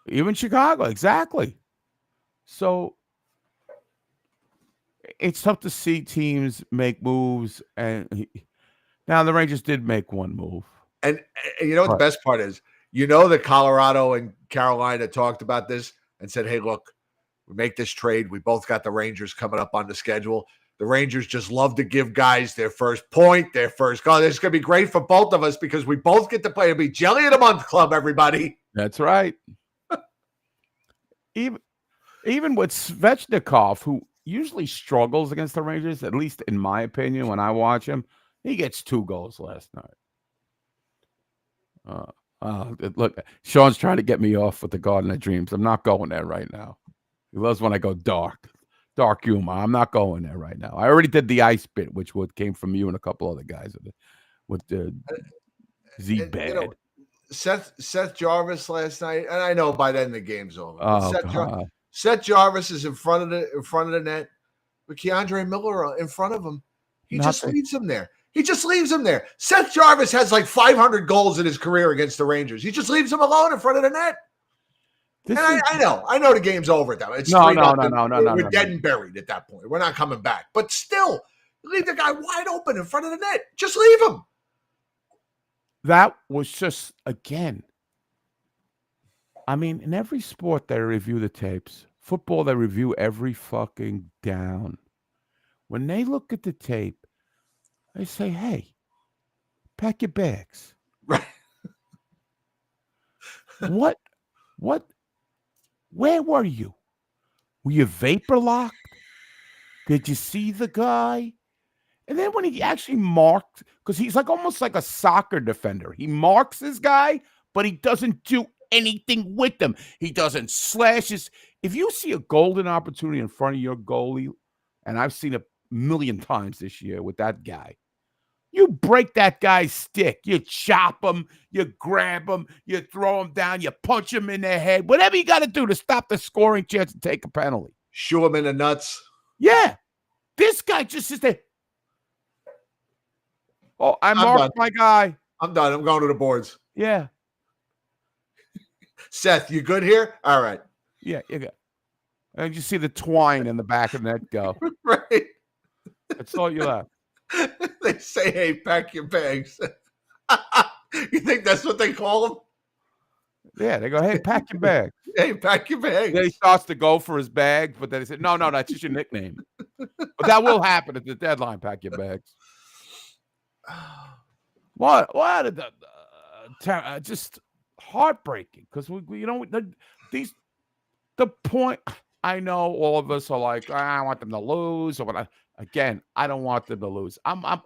[SPEAKER 7] Even Chicago, exactly. So it's tough to see teams make moves. And now the Rangers did make one move.
[SPEAKER 6] And you know what the best part is? That Colorado and Carolina talked about this and said, hey, look, we make this trade. We both got the Rangers coming up on the schedule. The Rangers just love to give guys their first point, their first goal. It's going to be great for both of us because we both get to play. It'll be Jelly of the Month Club, everybody.
[SPEAKER 7] That's right. Even with Svechnikov, who usually struggles against the Rangers, at least in my opinion, when I watch him, he gets 2 goals last night. Look, Sean's trying to get me off with the Garden of Dreams. I'm not going there right now. He loves when I go dark humor. I'm not going there right now. I already did the ice bit, which came from you and a couple other guys with the Z-Bad.
[SPEAKER 6] Seth Jarvis last night, and I know by then the game's over.
[SPEAKER 7] Oh,
[SPEAKER 6] Seth Jarvis is in front of the net with Keandre Miller in front of him. He just leaves him there. Seth Jarvis has like 500 goals in his career against the Rangers. He just leaves him alone in front of the net. I know the game's over at that point.
[SPEAKER 7] No.
[SPEAKER 6] We're dead and buried at that point. We're not coming back. But still, leave the guy wide open in front of the net. Just leave him.
[SPEAKER 7] That was just, again, I mean, in every sport they review the tapes. Football, they review every fucking down. When they look at the tape, they say, hey, pack your bags.
[SPEAKER 6] Right.
[SPEAKER 7] What? Where were you? Were you vapor locked? Did you see the guy? And then when he actually marked, because he's almost like a soccer defender. He marks his guy, but he doesn't do anything with them. He doesn't slash his. If you see a golden opportunity in front of your goalie, and I've seen it a million times this year with that guy, you break that guy's stick. You chop him. You grab him. You throw him down. You punch him in the head. Whatever you got to do to stop the scoring chance and take a penalty.
[SPEAKER 6] Shoo him in the nuts.
[SPEAKER 7] Yeah. This guy just is there. Oh, I marked my guy.
[SPEAKER 6] I'm done. I'm going to the boards.
[SPEAKER 7] Yeah.
[SPEAKER 6] Seth, you good here? All right.
[SPEAKER 7] Yeah, you good. And you see the twine in the back of the net go.
[SPEAKER 6] Right.
[SPEAKER 7] That's all you left.
[SPEAKER 6] They say, hey, pack your bags. You think that's what they call them?
[SPEAKER 7] Yeah, they go, hey, pack your bags.
[SPEAKER 6] Hey, pack your bags.
[SPEAKER 7] Then he starts to go for his bag, but then he said, no, that's just your nickname. But that will happen at the deadline, pack your bags. What just heartbreaking, because the point, I know all of us are like, I want them to lose, or what. Again, I don't want them to lose. I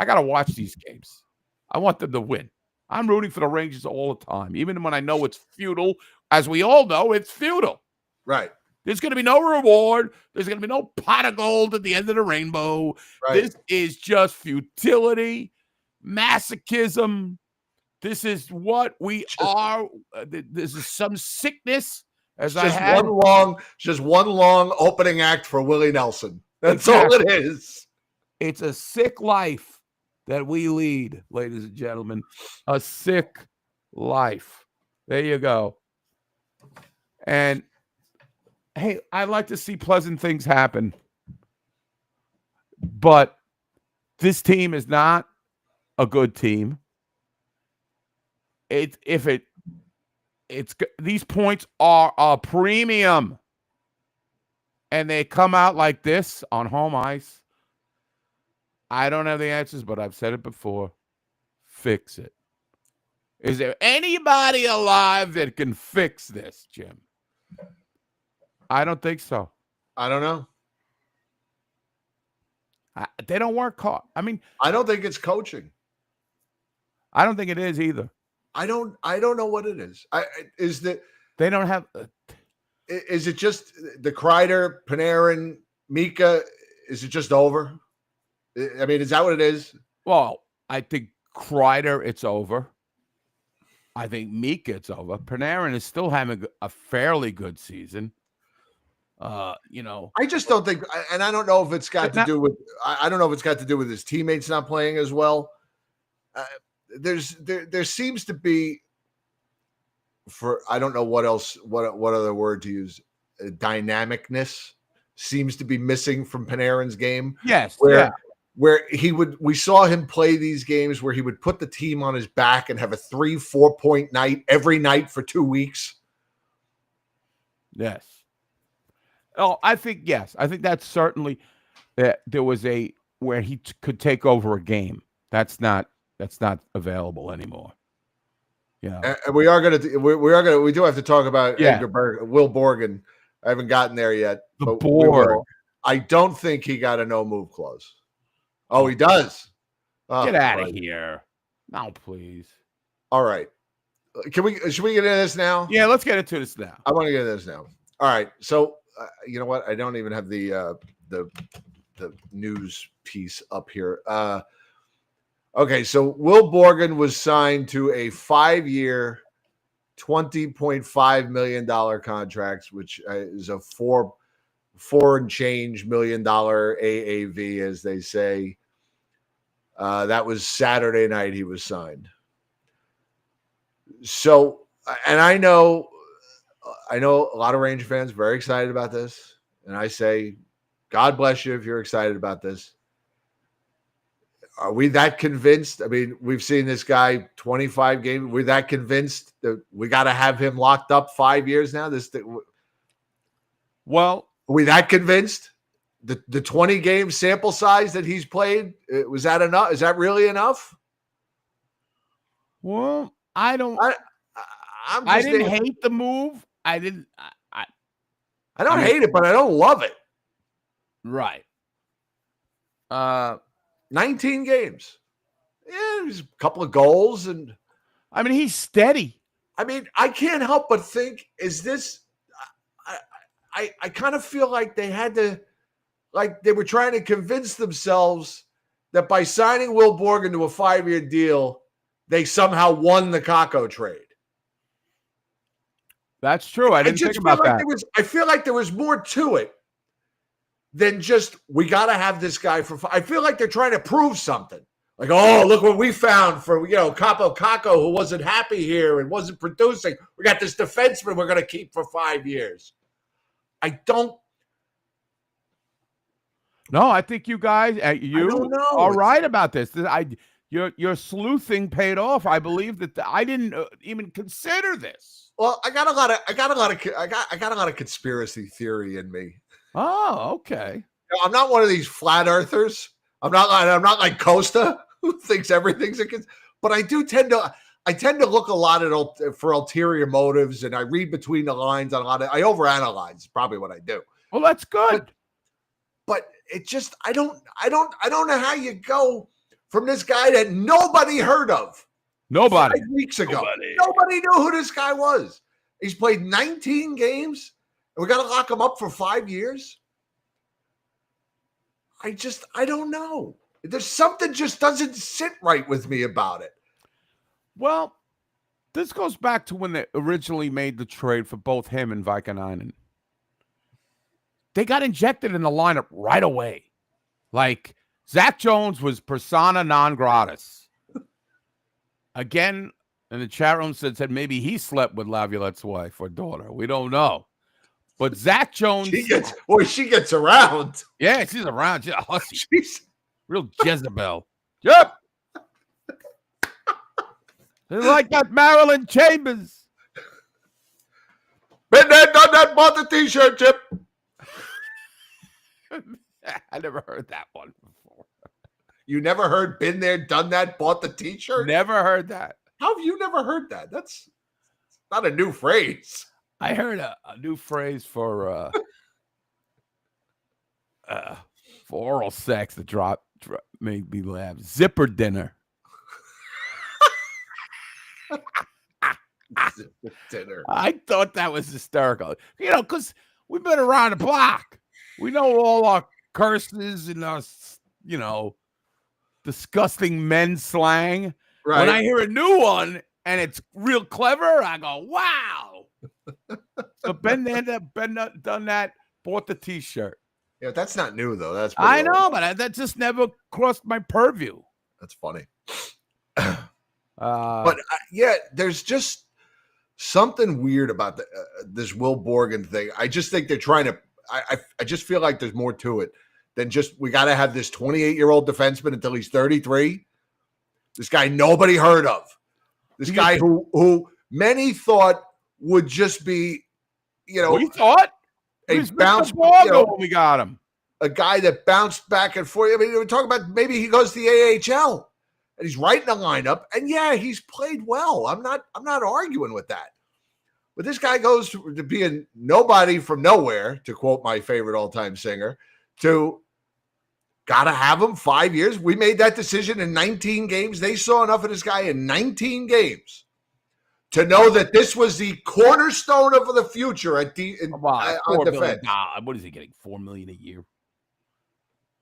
[SPEAKER 7] gotta watch these games. I want them to win. I'm rooting for the Rangers all the time, even when I know it's futile. As we all know, it's futile.
[SPEAKER 6] Right.
[SPEAKER 7] There's going to be no reward. There's going to be no pot of gold at the end of the rainbow. Right. This is just futility, masochism. This is what we are. This is some sickness.
[SPEAKER 6] Just one long opening act for Willie Nelson. That's all it is.
[SPEAKER 7] It's a sick life that we lead, ladies and gentlemen. A sick life. There you go. And hey, I like to see pleasant things happen. But this team is not a good team. These points are a premium. And they come out like this on home ice. I don't have the answers, but I've said it before. Fix it. Is there anybody alive that can fix this, Jim? I don't think so.
[SPEAKER 6] I don't know.
[SPEAKER 7] They don't work hard. I mean,
[SPEAKER 6] I don't think it's coaching.
[SPEAKER 7] I don't think it is either.
[SPEAKER 6] I don't know what it is.
[SPEAKER 7] They don't have.
[SPEAKER 6] Is it just the Kreider, Panarin, Mika? Is it just over? I mean, is that what it is?
[SPEAKER 7] Well, I think Kreider, it's over. I think Mika, it's over. Panarin is still having a fairly good season.
[SPEAKER 6] I just don't think, and I don't know if it's got to do with. I don't know if it's got to do with his teammates not playing as well. There seems to be, I don't know what else, what other word to use, dynamicness seems to be missing from Panarin's game.
[SPEAKER 7] Yes,
[SPEAKER 6] where we saw him play these games where he would put the team on his back and have a 3-4 point night every night for 2 weeks.
[SPEAKER 7] Yes. Oh, I think yes. I think that's certainly there was where he could take over a game. That's not available anymore. Yeah.
[SPEAKER 6] And we do have to talk about Edgar Berg, Will Borgen. I haven't gotten there yet.
[SPEAKER 7] The Borg.
[SPEAKER 6] I don't think he got a no move clause. Oh, he does. Oh,
[SPEAKER 7] get out of here. No, please.
[SPEAKER 6] All right. Should we get into this now?
[SPEAKER 7] Yeah, let's get into this now.
[SPEAKER 6] I want to get into this now. All right. So, you know what? I don't even have the news piece up here. Okay, so Will Borgen was signed to a 5-year, $20.5 million contract, which is a $4 and change million AAV, as they say. That was Saturday night he was signed. So, and I know a lot of Ranger fans very excited about this, and I say, God bless you if you're excited about this. Are we that convinced? I mean, we've seen this guy 25 games. We're that convinced that we got to have him locked up 5 years now?
[SPEAKER 7] Well,
[SPEAKER 6] are we that convinced? The 20 game sample size that he's played, was that enough? Is that really enough?
[SPEAKER 7] Well, I don't. I didn't hate the move. I didn't. I
[SPEAKER 6] don't hate it, but I don't love it.
[SPEAKER 7] Right.
[SPEAKER 6] 19 games. Yeah, there's a couple of goals, and
[SPEAKER 7] I mean, he's steady.
[SPEAKER 6] I mean, I can't help but think, is this? I kind of feel like they had to, like they were trying to convince themselves that by signing Will Borgen to a 5-year deal, they somehow won the Kakko trade.
[SPEAKER 7] That's true. I didn't think about that.
[SPEAKER 6] I feel like there was more to it than just, we got to have this guy for. I feel like they're trying to prove something. Like, oh, look what we found for, Kaapo Kakko, who wasn't happy here and wasn't producing. We got this defenseman we're going to keep for 5 years. I
[SPEAKER 7] think you guys, are right about this. Your sleuthing paid off. I believe that I didn't even consider this.
[SPEAKER 6] Well, I got a lot of conspiracy theory in me.
[SPEAKER 7] Oh, okay.
[SPEAKER 6] I'm not one of these flat earthers. I'm not like Costa, who thinks everything's but I tend to look a lot for ulterior motives, and I read between the lines on a lot of. I overanalyze. Is probably what I do.
[SPEAKER 7] Well, that's good.
[SPEAKER 6] But it just I don't know how you go from this guy that nobody heard of.
[SPEAKER 7] Nobody
[SPEAKER 6] 5 weeks ago. Nobody knew who this guy was. He's played 19 games, and we got to lock him up for 5 years. I don't know. There's something just doesn't sit right with me about it.
[SPEAKER 7] Well, this goes back to when they originally made the trade for both him and Vaakanainen. They got injected in the lineup right away. Like, Zach Jones was persona non gratis. Again, in the chat room said maybe he slept with Laviolette's wife or daughter. We don't know. But Zach Jones.
[SPEAKER 6] She gets around.
[SPEAKER 7] Yeah, she's around. She's a hussy.
[SPEAKER 6] She's
[SPEAKER 7] real Jezebel. Yep. It's like that Marilyn Chambers.
[SPEAKER 6] Been there, done that, bought the t-shirt, Chip.
[SPEAKER 7] I never heard that one before.
[SPEAKER 6] You never heard "been there, done that," bought the T-shirt?
[SPEAKER 7] Never heard that.
[SPEAKER 6] How have you never heard that? That's not a new phrase.
[SPEAKER 7] I heard a new phrase for oral sex that made me laugh. Zipper dinner.
[SPEAKER 6] Zipper dinner.
[SPEAKER 7] I thought that was hysterical. Because we've been around the block. We know all our curses and our, disgusting men slang.
[SPEAKER 6] Right.
[SPEAKER 7] When I hear a new one and it's real clever, I go, wow. So Ben done that, bought the T-shirt.
[SPEAKER 6] Yeah, that's not new though. That's
[SPEAKER 7] I
[SPEAKER 6] pretty
[SPEAKER 7] know,
[SPEAKER 6] old.
[SPEAKER 7] but that just never crossed my purview.
[SPEAKER 6] That's funny.
[SPEAKER 7] But
[SPEAKER 6] there's just something weird about this Will Borgen thing. I just think they're trying to. I just feel like there's more to it than just we got to have this 28-year-old defenseman until he's 33. This guy nobody heard of. This guy who many thought would just be,
[SPEAKER 7] we thought
[SPEAKER 6] a
[SPEAKER 7] Mr.
[SPEAKER 6] bounce.
[SPEAKER 7] Borgo when we got him.
[SPEAKER 6] A guy that bounced back and forth. I mean, we're talking about maybe he goes to the AHL and he's right in the lineup. And yeah, he's played well. I'm not arguing with that. But this guy goes to being nobody from nowhere, to quote my favorite all-time singer, to gotta have him 5 years. We made that decision in 19 games. They saw enough of this guy in 19 games to know that this was the cornerstone of the future at on defense.
[SPEAKER 7] What is he getting? $4 million a year.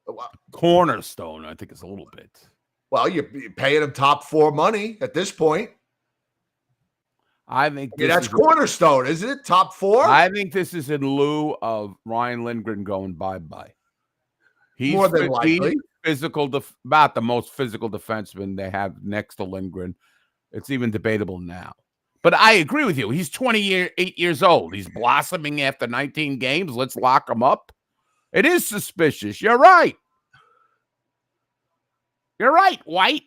[SPEAKER 6] Well,
[SPEAKER 7] Cornerstone, I think, is a little bit.
[SPEAKER 6] Well, you're paying him top 4 money at this point.
[SPEAKER 7] I think
[SPEAKER 6] that's cornerstone, isn't it? Top 4?
[SPEAKER 7] I think this is in lieu of Ryan Lindgren going bye-bye. He's
[SPEAKER 6] more than likely
[SPEAKER 7] physical, about the most physical defenseman they have next to Lindgren. It's even debatable now. But I agree with you. He's 28 years old. He's blossoming after 19 games. Let's lock him up. It is suspicious. You're right. You're right, White.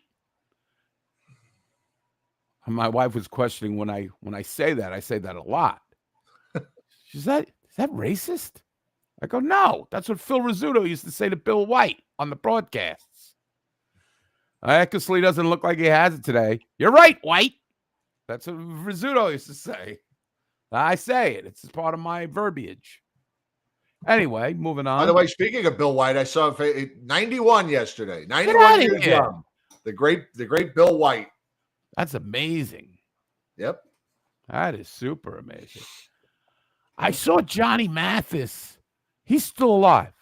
[SPEAKER 7] My wife was questioning when I say that. I say that a lot. Is that racist? I go, no. That's what Phil Rizzuto used to say to Bill White on the broadcasts. Eckersley doesn't look like he has it today. You're right, White. That's what Rizzuto used to say. I say it. It's part of my verbiage. Anyway, moving on.
[SPEAKER 6] By the way, speaking of Bill White, I saw 91 yesterday. 91 years young. The great Bill White.
[SPEAKER 7] That's amazing.
[SPEAKER 6] Yep.
[SPEAKER 7] That is super amazing. I saw Johnny Mathis. He's still alive.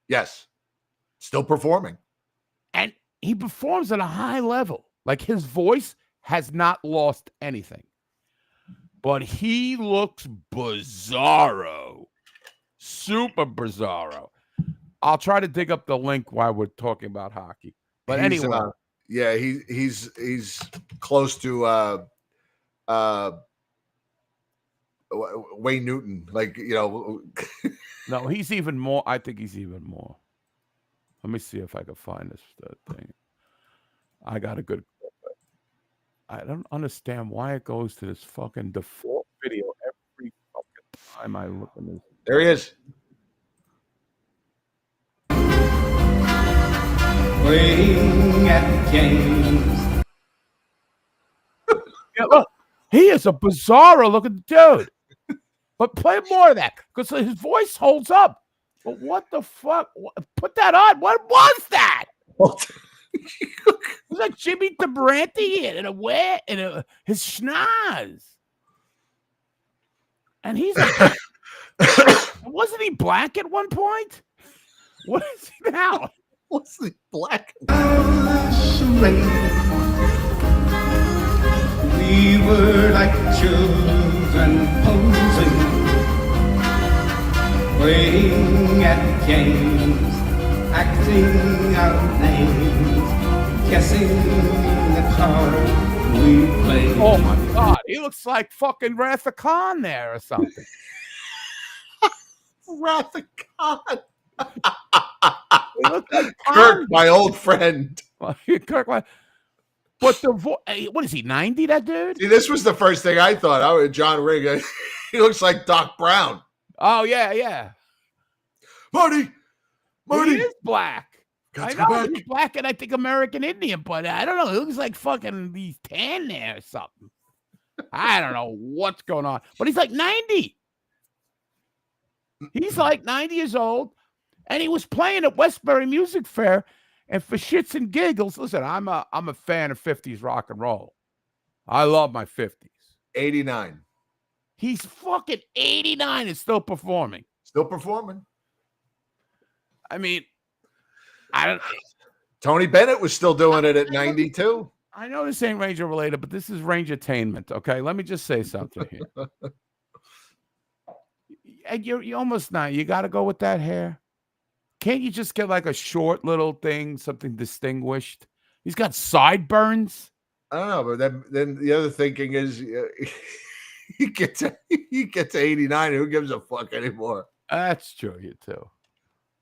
[SPEAKER 6] Yes. Still performing.
[SPEAKER 7] And he performs at a high level. Like his voice has not lost anything. But he looks bizarro. Super bizarro. I'll try to dig up the link while we're talking about hockey. But anyway.
[SPEAKER 6] Yeah, he's close to Wayne Newton.
[SPEAKER 7] No, he's even more. I think he's even more. Let me see if I can find this thing. I got a good. I don't understand why it goes to this fucking default video every fucking time I look at this.
[SPEAKER 6] There he is.
[SPEAKER 8] Playing at games.
[SPEAKER 7] Yeah, look, he is a bizarro looking dude. But play more of that because his voice holds up. But what the fuck? Put that on. What was that? Was that Jimmy DeBranty in his schnoz? And he's like, wasn't he black at one point? What is he now?
[SPEAKER 6] What's the black?
[SPEAKER 8] We were like children posing, playing at games, acting out names, guessing the card we played.
[SPEAKER 7] Oh my God, he looks like fucking Wrath of Khan there or something.
[SPEAKER 6] Wrath of Khan.
[SPEAKER 7] He looks like
[SPEAKER 6] Kirk, my old friend.
[SPEAKER 7] Kirk, but what is he, 90, that dude?
[SPEAKER 6] See, this was the first thing I thought. John Ring. He looks like Doc Brown.
[SPEAKER 7] Oh, yeah.
[SPEAKER 6] Marty.
[SPEAKER 7] He is black.
[SPEAKER 6] Got
[SPEAKER 7] I
[SPEAKER 6] to go
[SPEAKER 7] know
[SPEAKER 6] back.
[SPEAKER 7] he's black and I think American Indian, but I don't know. He looks like fucking he's tan there or something. I don't know what's going on, but he's like 90. He's like 90 years old, and he was playing at Westbury Music Fair. And for shits and giggles, listen, I'm a fan of 50s rock and roll. I love my 50s.
[SPEAKER 6] 89.
[SPEAKER 7] He's fucking 89 and still performing.
[SPEAKER 6] Still performing.
[SPEAKER 7] I mean, I don't.
[SPEAKER 6] Tony Bennett was still doing it at 92.
[SPEAKER 7] I know this ain't Ranger related, but this is Rangertainment. Okay, let me just say something here. And you're almost not. You got to go with that hair. Can't you just get like a short little thing, something distinguished? He's got sideburns.
[SPEAKER 6] I don't know, but then the other thinking is he gets to 89. Who gives a fuck anymore?
[SPEAKER 7] That's true, you too.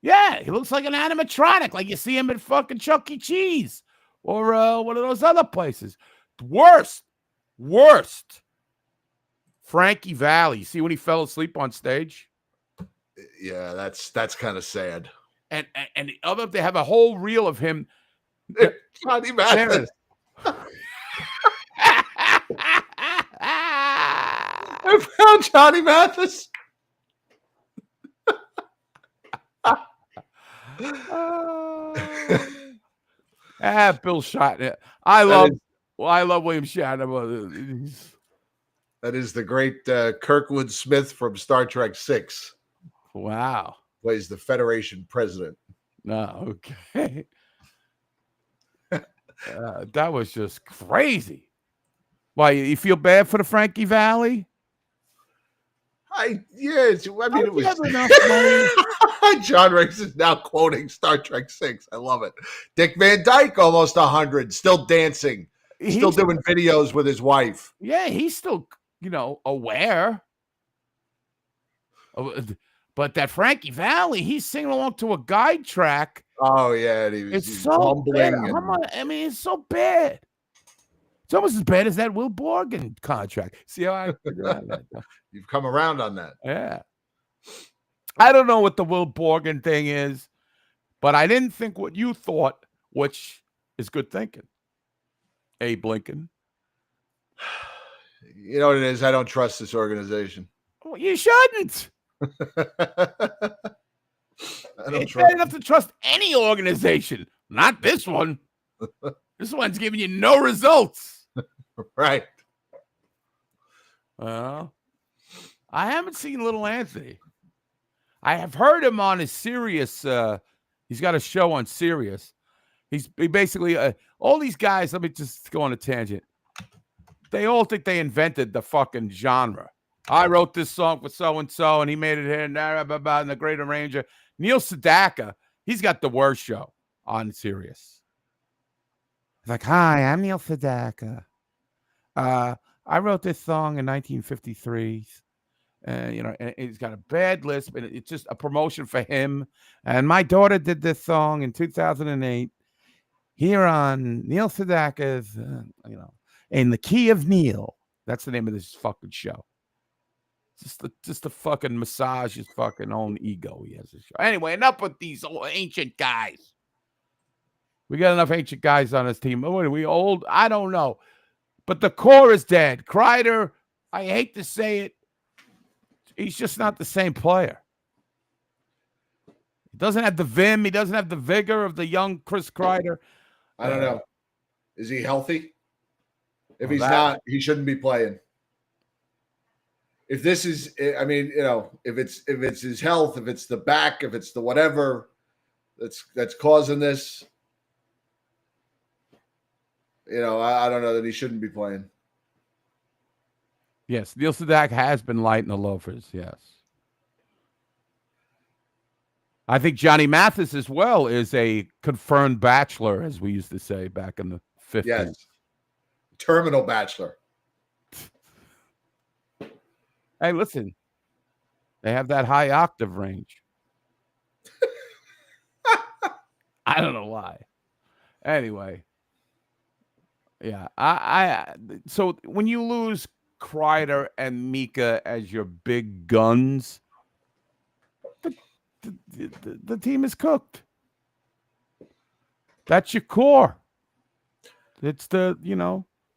[SPEAKER 7] Yeah, he looks like an animatronic, like you see him at fucking Chuck E. Cheese or one of those other places. Worst. Frankie Valli. You see when he fell asleep on stage?
[SPEAKER 6] Yeah, that's kind of sad.
[SPEAKER 7] And the other, they have a whole reel of him.
[SPEAKER 6] Johnny Mathis. I found Johnny Mathis.
[SPEAKER 7] Bill Shatner. I love William Shatner.
[SPEAKER 6] That is the great Kirkwood Smith from Star Trek VI.
[SPEAKER 7] Wow.
[SPEAKER 6] Plays the Federation president.
[SPEAKER 7] No, okay. That was just crazy. Why, you feel bad for the Frankie Valli?
[SPEAKER 6] It was
[SPEAKER 7] enough money.
[SPEAKER 6] John Riggs is now quoting Star Trek VI. I love it. Dick Van Dyke, almost 100, still dancing, still doing videos with his wife.
[SPEAKER 7] Yeah, he's still, aware. But that Frankie Valli, he's singing along to a guide track.
[SPEAKER 6] Oh yeah, he's
[SPEAKER 7] so bad.
[SPEAKER 6] mumbling.
[SPEAKER 7] It's so bad. It's almost as bad as that Will Borgen contract. See how I
[SPEAKER 6] You've come around on that.
[SPEAKER 7] Yeah. I don't know what the Will Borgen thing is, but I didn't think what you thought, which is good thinking. Abe Lincoln.
[SPEAKER 6] You know what it is? I don't trust this organization.
[SPEAKER 7] Well, you shouldn't. It's bad enough to trust any organization, not this one. This one's giving you no results.
[SPEAKER 6] Right.
[SPEAKER 7] I haven't seen Little Anthony. I have heard him on his Sirius. He's got a show on Sirius. He basically all these guys. Let me just go on a tangent. They all think they invented the fucking genre. I wrote this song for so and so, and he made it here and there, and the Great Arranger. Neil Sedaka, he's got the worst show on Sirius. He's like, "Hi, I'm Neil Sedaka. I wrote this song in 1953. And he's got a bad lisp, and it's just a promotion for him. And my daughter did this song in 2008 here on Neil Sedaka's, in the Key of Neil. That's the name of this fucking show. Just to fucking massage his fucking own ego. He has a show. Anyway, enough with these old ancient guys. We got enough ancient guys on this team. What are we old? I don't know. But the core is dead. Kreider, I hate to say it, he's just not the same player. He doesn't have the vim. He doesn't have the vigor of the young Chris Kreider.
[SPEAKER 6] I don't know. Is he healthy? If he's not, he shouldn't be playing. If this is, if it's his health, if it's the back, if it's the whatever that's causing this, I don't know that he shouldn't be playing.
[SPEAKER 7] Yes, Neil Sedaka has been lighting the loafers, yes. I think Johnny Mathis as well is a confirmed bachelor, as we used to say back in the 50s.
[SPEAKER 6] Yes. Terminal bachelor.
[SPEAKER 7] Hey, listen. They have that high octave range. I don't know why. Anyway. Yeah, so when you lose Kreider and Mika as your big guns, the team is cooked. That's your core. It's the,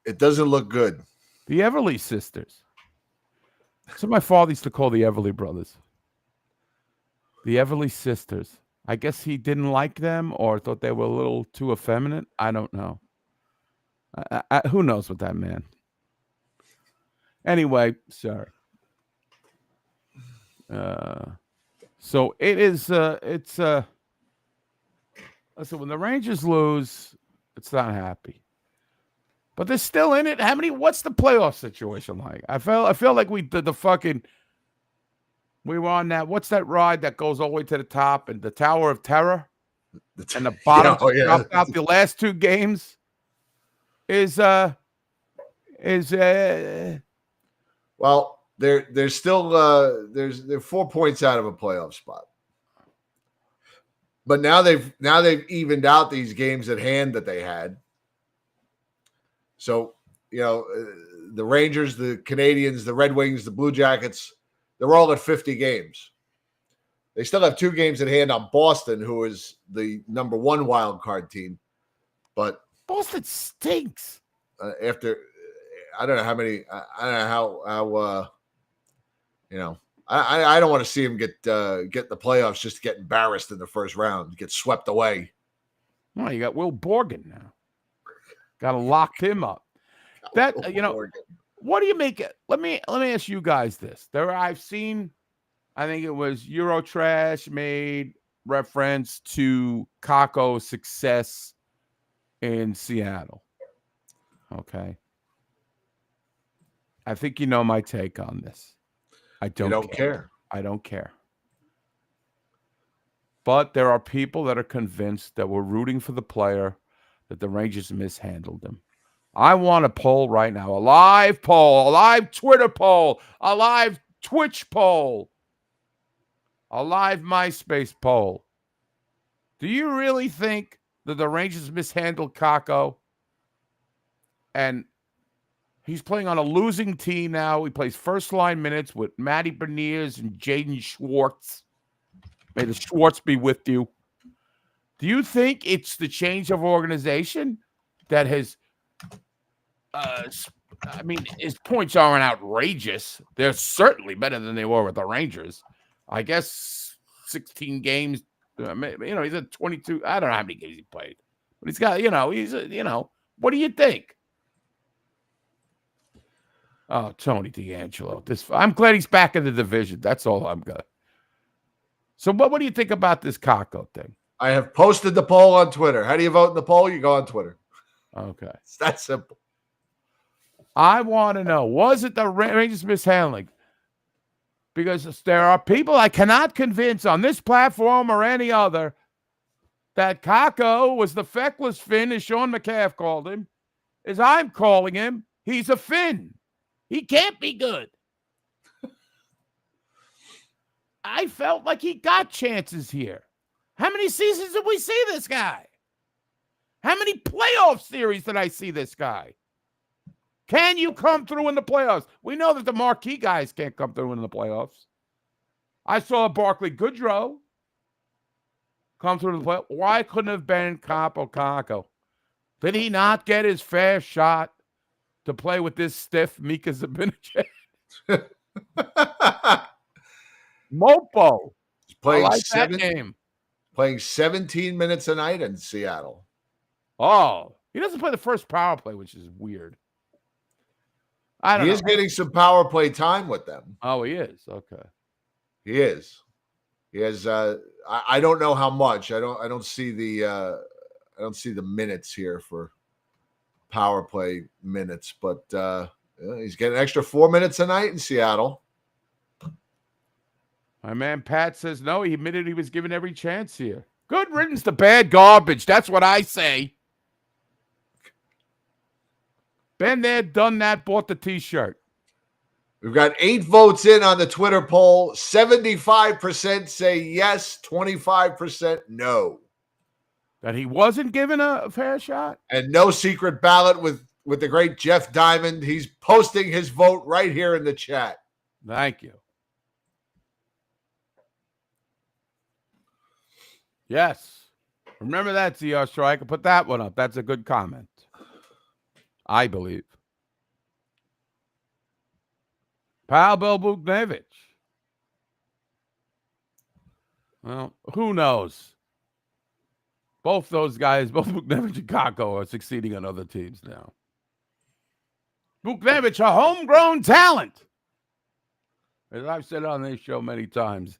[SPEAKER 6] It doesn't look good.
[SPEAKER 7] the Everly sisters. That's what my father used to call the Everly brothers. The Everly sisters. I guess he didn't like them or thought they were a little too effeminate. I don't know. Who knows what that meant? Anyway, sorry. So it is. Listen, when the Rangers lose, it's not happy. But they're still in it. What's the playoff situation like? I feel like we did we were on that. What's that ride that goes all the way to the top and the Tower of Terror? And the bottom dropped out the last two games well,
[SPEAKER 6] they're still they're 4 points out of a playoff spot. But now they've evened out these games at hand that they had. So, the Rangers, the Canadians, the Red Wings, the Blue Jackets, they're all at 50 games. They still have 2 games at hand on Boston, who is the number 1 wild card team. But
[SPEAKER 7] Boston stinks.
[SPEAKER 6] After I don't know how many. I don't know how. I don't want to see him get the playoffs just to get embarrassed in the first round, get swept away.
[SPEAKER 7] Well, you got Will Borgen now. Got to lock him up. What do you make it? Let me ask you guys this. I've seen, I think it was Eurotrash made reference to Kakko's success in Seattle. Okay. I think you know my take on this. I don't care. I don't care. But there are people that are convinced that we're rooting for the player, that the Rangers mishandled him. I want a poll right now, a live poll, a live Twitter poll, a live Twitch poll, a live MySpace poll. Do you really think that the Rangers mishandled Kakko? And he's playing on a losing team now. He plays first-line minutes with Matty Beniers and Jaden Schwartz. May the Schwartz be with you. Do you think it's the change of organization that has his points aren't outrageous. They're certainly better than they were with the Rangers. I guess 16 games. He's at 22. I don't know how many games he played. But he's got, what do you think? Oh, Tony D'Angelo. I'm glad he's back in the division. That's all I'm good. So what do you think about this Kakko thing?
[SPEAKER 6] I have posted the poll on Twitter. How do you vote in the poll? You go on Twitter.
[SPEAKER 7] Okay.
[SPEAKER 6] It's that simple.
[SPEAKER 7] I want to know, was it the Rangers mishandling? Because there are people I cannot convince on this platform or any other that Kakko was the feckless Finn, as Sean McCaff called him, as I'm calling him. He's a Finn. He can't be good. I felt like he got chances here. How many seasons did we see this guy? How many playoff series did I see this guy? Can you come through in the playoffs? We know that the marquee guys can't come through in the playoffs. I saw Barclay Goodrow come through the playoffs. Why couldn't it have been Kaapo Kakko? Did he not get his fair shot to play with this stiff Mika Zibanejad? Mopo.
[SPEAKER 6] He's playing
[SPEAKER 7] that game.
[SPEAKER 6] Playing 17 minutes a night in Seattle.
[SPEAKER 7] Oh, he doesn't play the first power play, which is weird.
[SPEAKER 6] He is getting some power play time with them.
[SPEAKER 7] Oh, he is. Okay.
[SPEAKER 6] He is. He has. I don't know how much. I don't see the minutes here for power play minutes, but he's getting an extra 4 minutes a night in Seattle.
[SPEAKER 7] My man Pat says no. He admitted he was given every chance here. Good riddance to bad garbage. That's what I say. Been there, done that, bought the T-shirt.
[SPEAKER 6] We've got 8 votes in on the Twitter poll. 75% say yes, 25% no.
[SPEAKER 7] That he wasn't given a fair shot?
[SPEAKER 6] And no secret ballot with the great Jeff Diamond. He's posting his vote right here in the chat.
[SPEAKER 7] Thank you. Yes. Remember that, CR Striker. Put that one up. That's a good comment. I believe. Pavel Buchnevich. Well, who knows? Both those guys, both Buchnevich and Kakko, are succeeding on other teams now. Buchnevich, a homegrown talent. As I've said on this show many times.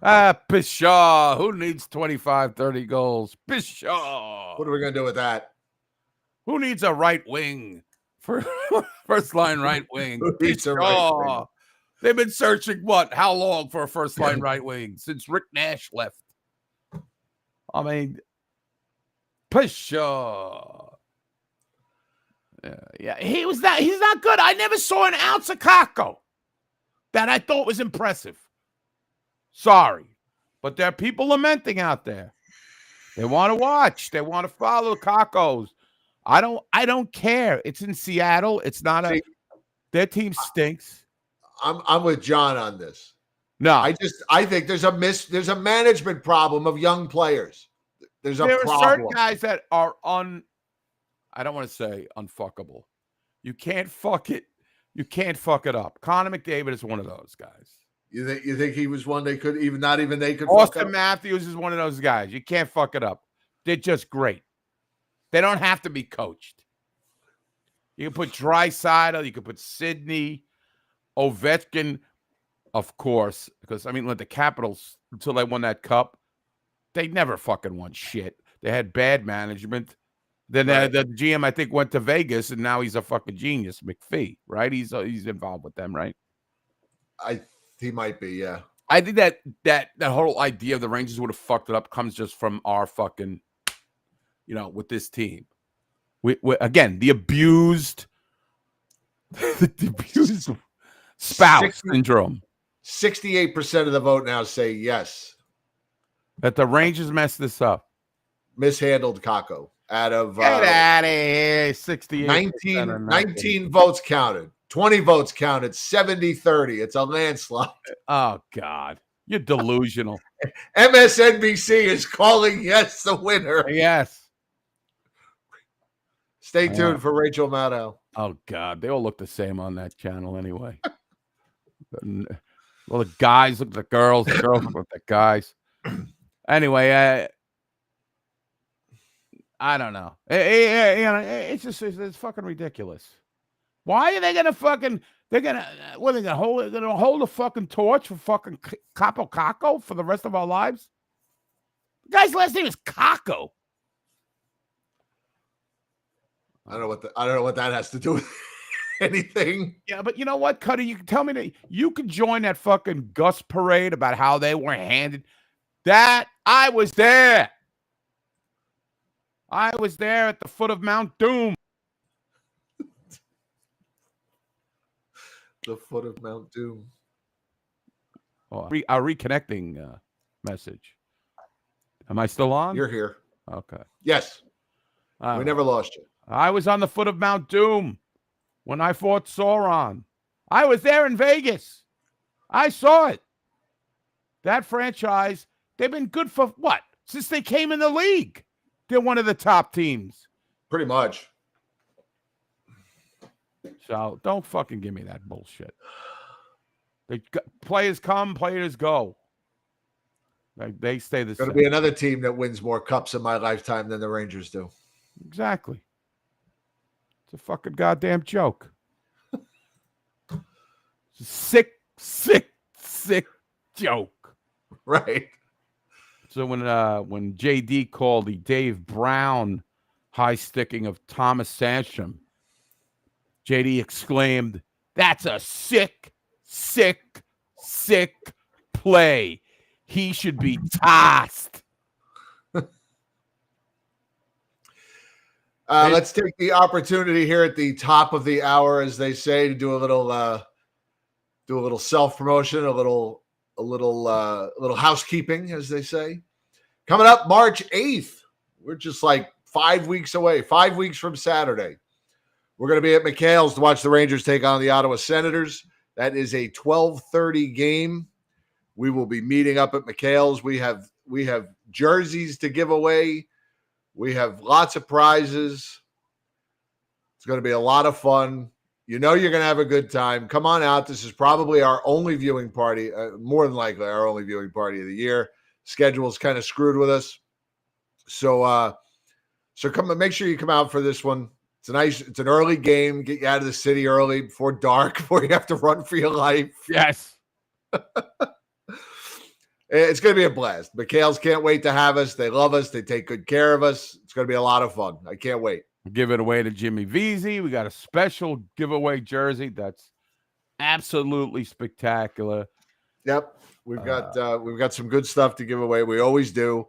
[SPEAKER 7] Pshaw. Who needs 25, 30 goals? Pshaw.
[SPEAKER 6] What are we going to do with that?
[SPEAKER 7] Who needs a right wing for first line right wing?
[SPEAKER 6] Who needs a right wing?
[SPEAKER 7] They've been searching how long for a first line right wing since Rick Nash left. I mean, Pshaw. Yeah, he's not good. I never saw an ounce of Kakko that I thought was impressive. Sorry, but there are people lamenting out there. They want to watch. They want to follow Kakkos. I don't care. It's in Seattle. It's not their team stinks.
[SPEAKER 6] I'm with John on this.
[SPEAKER 7] No,
[SPEAKER 6] I think there's a management problem of young players. There are
[SPEAKER 7] certain guys that are I don't want to say unfuckable. You can't fuck it. You can't fuck it up. Connor McDavid is one of those guys.
[SPEAKER 6] You think he was one they could they could
[SPEAKER 7] Austin
[SPEAKER 6] fuck up?
[SPEAKER 7] Matthews is one of those guys. You can't fuck it up. They're just great. They don't have to be coached. You can put Draisaitl, you can put Sidney, Ovechkin, of course, because I mean, the Capitals, until they won that cup, they never fucking won shit. They had bad management. Then the GM, I think, went to Vegas, and now he's a fucking genius, McPhee, right? He's involved with them, right?
[SPEAKER 6] He might be, yeah.
[SPEAKER 7] I think that whole idea of the Rangers would have fucked it up comes just from our fucking, with this team. We again, the abused spouse syndrome.
[SPEAKER 6] 68% of the vote now say yes.
[SPEAKER 7] That the Rangers messed this up.
[SPEAKER 6] Mishandled Kakko out of
[SPEAKER 7] Get out of here. 68.
[SPEAKER 6] 19 votes counted. 20 votes counted. 70-30. It's a landslide.
[SPEAKER 7] Oh, God. You're delusional.
[SPEAKER 6] MSNBC is calling yes the winner.
[SPEAKER 7] Yes.
[SPEAKER 6] Stay tuned for Rachel Maddow.
[SPEAKER 7] Oh, God. They all look the same on that channel anyway. Well, the guys look like the girls. The girls look like the guys. Anyway, I don't know. It's fucking ridiculous. Why are they gonna fucking? They're gonna hold a fucking torch for fucking Kaapo Kakko for the rest of our lives? The guy's last name is Kakko.
[SPEAKER 6] I don't know what that has to do with anything.
[SPEAKER 7] Yeah, but you know what, Cuddy? You can tell me that you can join that fucking Gus parade about how they were handed. That I was there. I was there at the foot of Mount Doom.
[SPEAKER 6] The foot of Mount Doom.
[SPEAKER 7] Oh, our reconnecting message. Am I still on?
[SPEAKER 6] You're here.
[SPEAKER 7] Okay.
[SPEAKER 6] Yes. We never lost you.
[SPEAKER 7] I was on the foot of Mount Doom when I fought Sauron. I was there in Vegas. I saw it. That franchise, they've been good for what? Since they came in the league. They're one of the top teams.
[SPEAKER 6] Pretty much.
[SPEAKER 7] So don't fucking give me that bullshit. Players come, players go. They stay the same.
[SPEAKER 6] Going to be another team that wins more cups in my lifetime than the Rangers do.
[SPEAKER 7] Exactly. It's a fucking goddamn joke. Sick joke.
[SPEAKER 6] Right.
[SPEAKER 7] So when JD called the Dave Brown high sticking of Thomas Sandstrom, JD exclaimed, "That's a sick play. He should be tossed."
[SPEAKER 6] Let's take the opportunity here at the top of the hour, as they say, to do a little self-promotion, a little housekeeping, as they say. Coming up March 8th, we're just like 5 weeks away, 5 weeks from Saturday. We're going to be at McHale's to watch the Rangers take on the Ottawa Senators. That is a 12:30 game. We will be meeting up at McHale's. We have jerseys to give away. We have lots of prizes. It's going to be a lot of fun. You know you're going to have a good time. Come on out. This is probably our only viewing party, more than likely our only viewing party of the year. Schedule's kind of screwed with us. So come, make sure you come out for this one. It's an early game. Get you out of the city early before dark, before you have to run for your life.
[SPEAKER 7] Yes.
[SPEAKER 6] It's going to be a blast. McHale's can't wait to have us. They love us. They take good care of us. It's going to be a lot of fun. I can't wait.
[SPEAKER 7] Give it away to Jimmy Veazey. We got a special giveaway jersey that's absolutely spectacular.
[SPEAKER 6] Yep. We've got some good stuff to give away. We always do.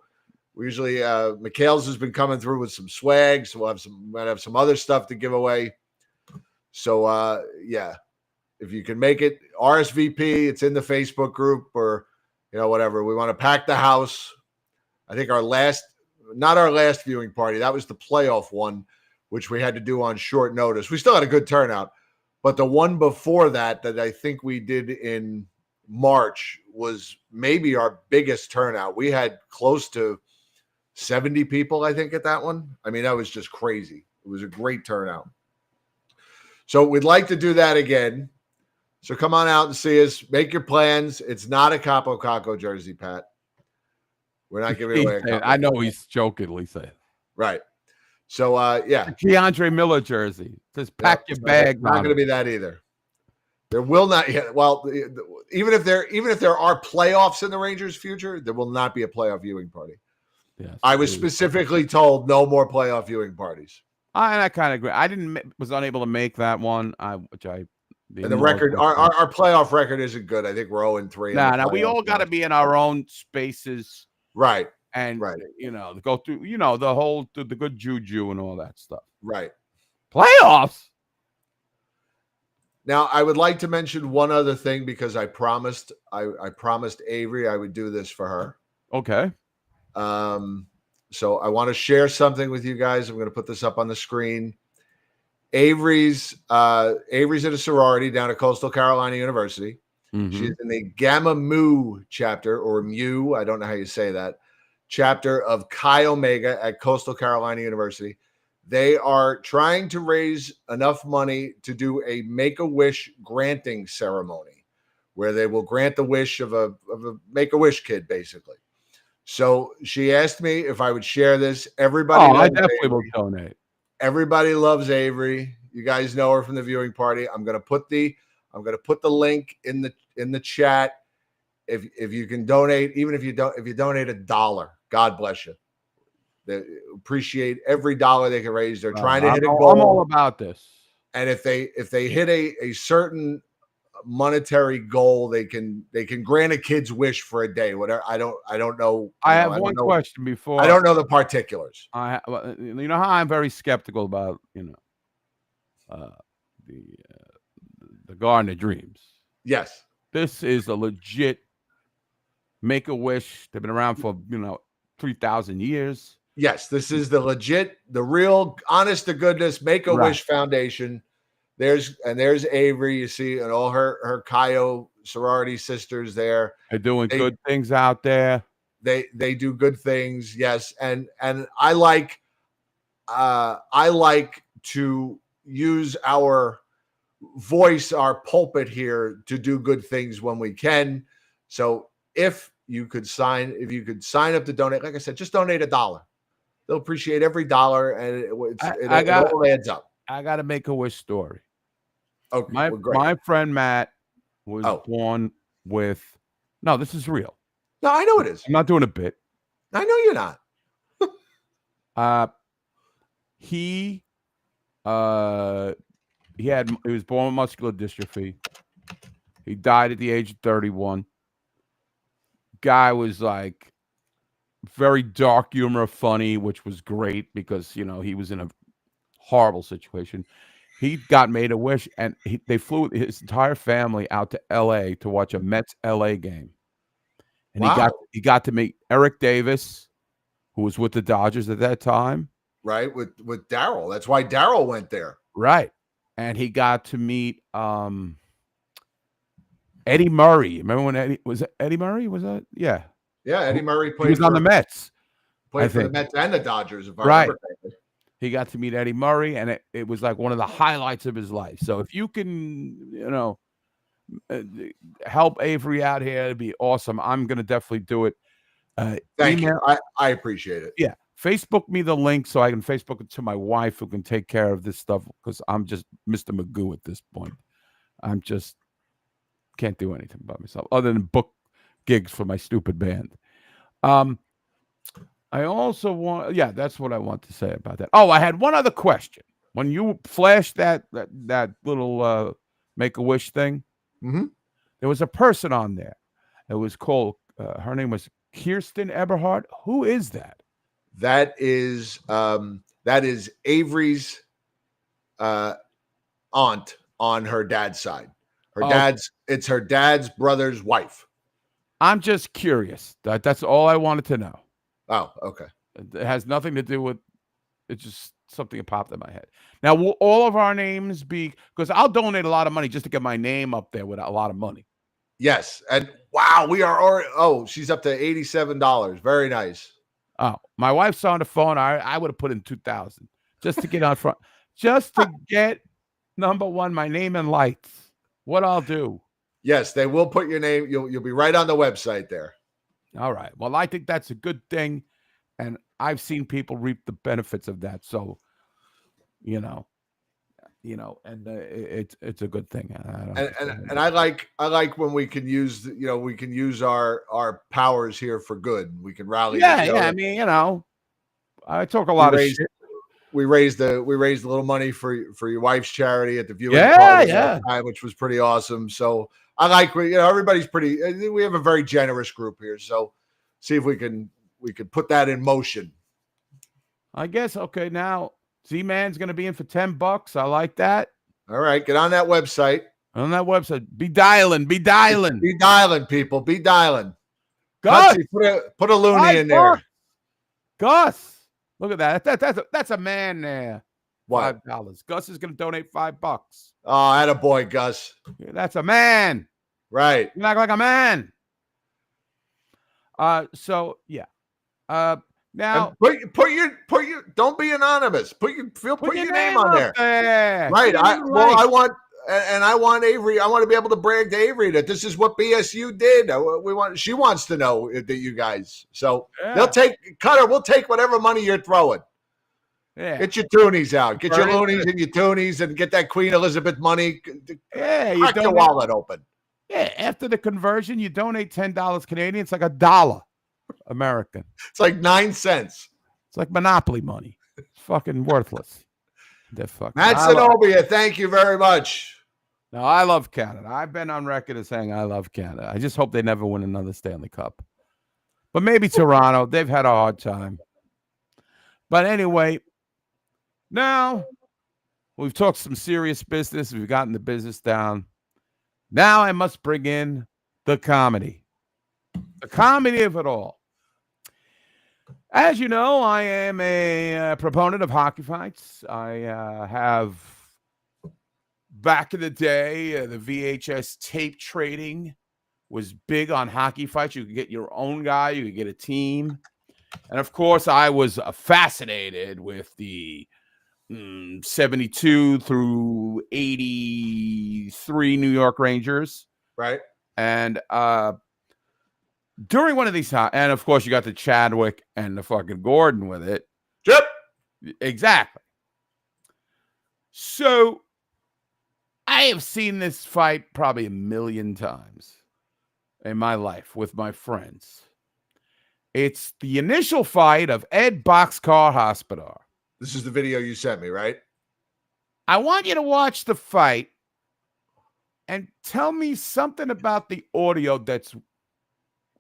[SPEAKER 6] We usually McHale's has been coming through with some swag, so might have some other stuff to give away. So yeah. If you can make it, RSVP, it's in the Facebook group or whatever. We want to pack the house. I think not our last viewing party. That was the playoff one, which we had to do on short notice. We still had a good turnout, but the one before that I think we did in March was maybe our biggest turnout. We had close to 70 people, I think, at that one. I mean, that was just crazy. It was a great turnout. So we'd like to do that again. So come on out and see us. Make your plans. It's not a Kaapo Kakko jersey, Pat. We're not giving away a Kaapo.
[SPEAKER 7] I know he's jokingly saying.
[SPEAKER 6] Right. So, yeah.
[SPEAKER 7] DeAndre Miller jersey. Just pack your bag.
[SPEAKER 6] Not going to be that either. There will not. Well, even if there are playoffs in the Rangers' future, there will not be a playoff viewing party.
[SPEAKER 7] Yes,
[SPEAKER 6] I was specifically told no more playoff viewing parties.
[SPEAKER 7] And I kind of agree. I was unable to make that one.
[SPEAKER 6] And the record, our playoff record isn't good. I think we're 0-3.
[SPEAKER 7] Nah, we all got to be in our own spaces,
[SPEAKER 6] right?
[SPEAKER 7] And
[SPEAKER 6] right,
[SPEAKER 7] go through, the good juju and all that stuff.
[SPEAKER 6] Right.
[SPEAKER 7] Playoffs.
[SPEAKER 6] Now, I would like to mention one other thing because I promised Avery I would do this for her.
[SPEAKER 7] Okay.
[SPEAKER 6] So I want to share something with you guys. I'm going to put this up on the screen. Avery's in a sorority down at Coastal Carolina University. Mm-hmm. She's in the Gamma Mu chapter, or Mu, I don't know how you say that, chapter of Chi Omega at Coastal Carolina University. They are trying to raise enough money to do a Make-A-Wish granting ceremony where they will grant the wish of a Make-A-Wish kid, basically. So she asked me if I would share this.
[SPEAKER 7] I definitely will donate.
[SPEAKER 6] Everybody loves Avery. You guys know her from the viewing party. I'm gonna put the link in the chat. If you can donate, even if you donate $1, God bless you. They appreciate every dollar they can raise. They're trying to hit a goal.
[SPEAKER 7] I'm all about this.
[SPEAKER 6] And if they hit a certain monetary goal, they can grant a kid's wish for a day. Whatever. I don't know.
[SPEAKER 7] I have one question before.
[SPEAKER 6] I don't know the particulars.
[SPEAKER 7] You know how I'm very skeptical about the Garden of Dreams.
[SPEAKER 6] Yes,
[SPEAKER 7] this is a legit Make-A-Wish. They've been around for 3,000 years.
[SPEAKER 6] Yes, this is the real, honest to goodness Make-A-Wish Foundation. There's Avery, you see, and all her Chi sorority sisters there.
[SPEAKER 7] They're doing good things out there.
[SPEAKER 6] They do good things, yes. And I like to use our voice, our pulpit here to do good things when we can. So if you could sign up to donate, like I said, just donate $1. They'll appreciate every dollar, and it all adds up.
[SPEAKER 7] I got to make a wish story.
[SPEAKER 6] Okay,
[SPEAKER 7] my friend Matt was born with. No, this is real.
[SPEAKER 6] No, I know it is.
[SPEAKER 7] I'm not doing a bit.
[SPEAKER 6] I know you're not.
[SPEAKER 7] He was born with muscular dystrophy. He died at the age of 31. Guy was like very dark humor, funny, which was great because he was in a horrible situation. He got made a wish, and they flew his entire family out to L.A. to watch a Mets L.A. game. And he got to meet Eric Davis, who was with the Dodgers at that time.
[SPEAKER 6] Right, with Darryl. That's why Darryl went there.
[SPEAKER 7] Right. And he got to meet Eddie Murray. Remember when Eddie Murray? Was that? Yeah.
[SPEAKER 6] Yeah, Eddie Murray
[SPEAKER 7] He
[SPEAKER 6] played
[SPEAKER 7] was on the Mets.
[SPEAKER 6] Played for the Mets and the Dodgers, if I
[SPEAKER 7] Right.
[SPEAKER 6] remember correctly.
[SPEAKER 7] He got to meet Eddie Murray, and it was like one of the highlights of his life. So if you can, help Avery out here, it'd be awesome. I'm going to definitely do it.
[SPEAKER 6] Thank you. I appreciate it.
[SPEAKER 7] Yeah. Facebook me the link so I can Facebook it to my wife who can take care of this stuff because I'm just Mr. Magoo at this point. I'm just can't do anything by myself other than book gigs for my stupid band. I also want, that's what I want to say about that. Oh, I had one other question. When you flashed that little Make-A-Wish thing, there was a person on there. It was called, her name was Kirsten Eberhardt. Who is that?
[SPEAKER 6] That is Avery's aunt on her dad's side. It's her dad's brother's wife.
[SPEAKER 7] I'm just curious. That's all I wanted to know.
[SPEAKER 6] Oh, okay.
[SPEAKER 7] It has nothing to do with it's just something that popped in my head. Now, will all of our names be because I'll donate a lot of money just to get my name up there with a lot of money.
[SPEAKER 6] Yes. And wow, we are already she's up to $87. Very nice.
[SPEAKER 7] Oh, my wife's on the phone. I would have put in 2,000 just to get on front, just to get number one, my name in lights. What I'll do.
[SPEAKER 6] Yes, they will put your name. You'll be right on the website there. All
[SPEAKER 7] right. Well, I think that's a good thing, and I've seen people reap the benefits of that. So, and it's a good thing.
[SPEAKER 6] And I like when we can use our powers here for good. We can rally.
[SPEAKER 7] I mean, I talk a lot of shit.
[SPEAKER 6] We raised a little money for your wife's charity at the viewing
[SPEAKER 7] party
[SPEAKER 6] time, which was pretty awesome. So I like everybody's pretty. We have a very generous group here, so see if we can put that in motion.
[SPEAKER 7] I guess okay. Now Z-Man's going to be in for $10. I like that.
[SPEAKER 6] All right, get on that website.
[SPEAKER 7] On that website, be dialing,
[SPEAKER 6] people, be dialing.
[SPEAKER 7] Gus,
[SPEAKER 6] put a loony in there.
[SPEAKER 7] Gus. Look at that. That's a man there.
[SPEAKER 6] What?
[SPEAKER 7] $5. Gus is going to donate $5.
[SPEAKER 6] Oh, attaboy, Gus.
[SPEAKER 7] That's a man.
[SPEAKER 6] Right.
[SPEAKER 7] You act like a man. So yeah. Now
[SPEAKER 6] put your don't be anonymous. Put your name on there. Right. I want Avery. I want to be able to brag to Avery that this is what BSU did. She wants to know that you guys. So they'll take Cutter. We'll take whatever money you're throwing.
[SPEAKER 7] Yeah.
[SPEAKER 6] Get your toonies out. Get your loonies and your toonies and get that Queen Elizabeth money.
[SPEAKER 7] Yeah,
[SPEAKER 6] crack your wallet open.
[SPEAKER 7] Yeah, after the conversion, you donate $10 Canadian. It's like $1 American.
[SPEAKER 6] It's like 9 cents.
[SPEAKER 7] It's like Monopoly money. It's fucking worthless. They're fucking.
[SPEAKER 6] Matt Zenobia, thank you very much.
[SPEAKER 7] No, I love Canada. I've been on record as saying I love Canada. I just hope they never win another Stanley Cup. But maybe Toronto. They've had a hard time. But anyway, now we've talked some serious business. We've gotten the business down. Now I must bring in the comedy. The comedy of it all. As you know, I am a proponent of hockey fights. I have, back in the day, the VHS tape trading was big on hockey fights. You could get your own guy. You could get a team. And, of course, I was fascinated with the 72 through 83 New York Rangers.
[SPEAKER 6] Right.
[SPEAKER 7] And during one of these times, and of course, you got the Chadwick and the fucking Gordon with it.
[SPEAKER 6] Yep.
[SPEAKER 7] Exactly. So I have seen this fight probably a million times in my life with my friends. It's the initial fight of Ed Boxcar Hospodar.
[SPEAKER 6] This is the video you sent me, right?
[SPEAKER 7] I want you to watch the fight and tell me something about the audio that's,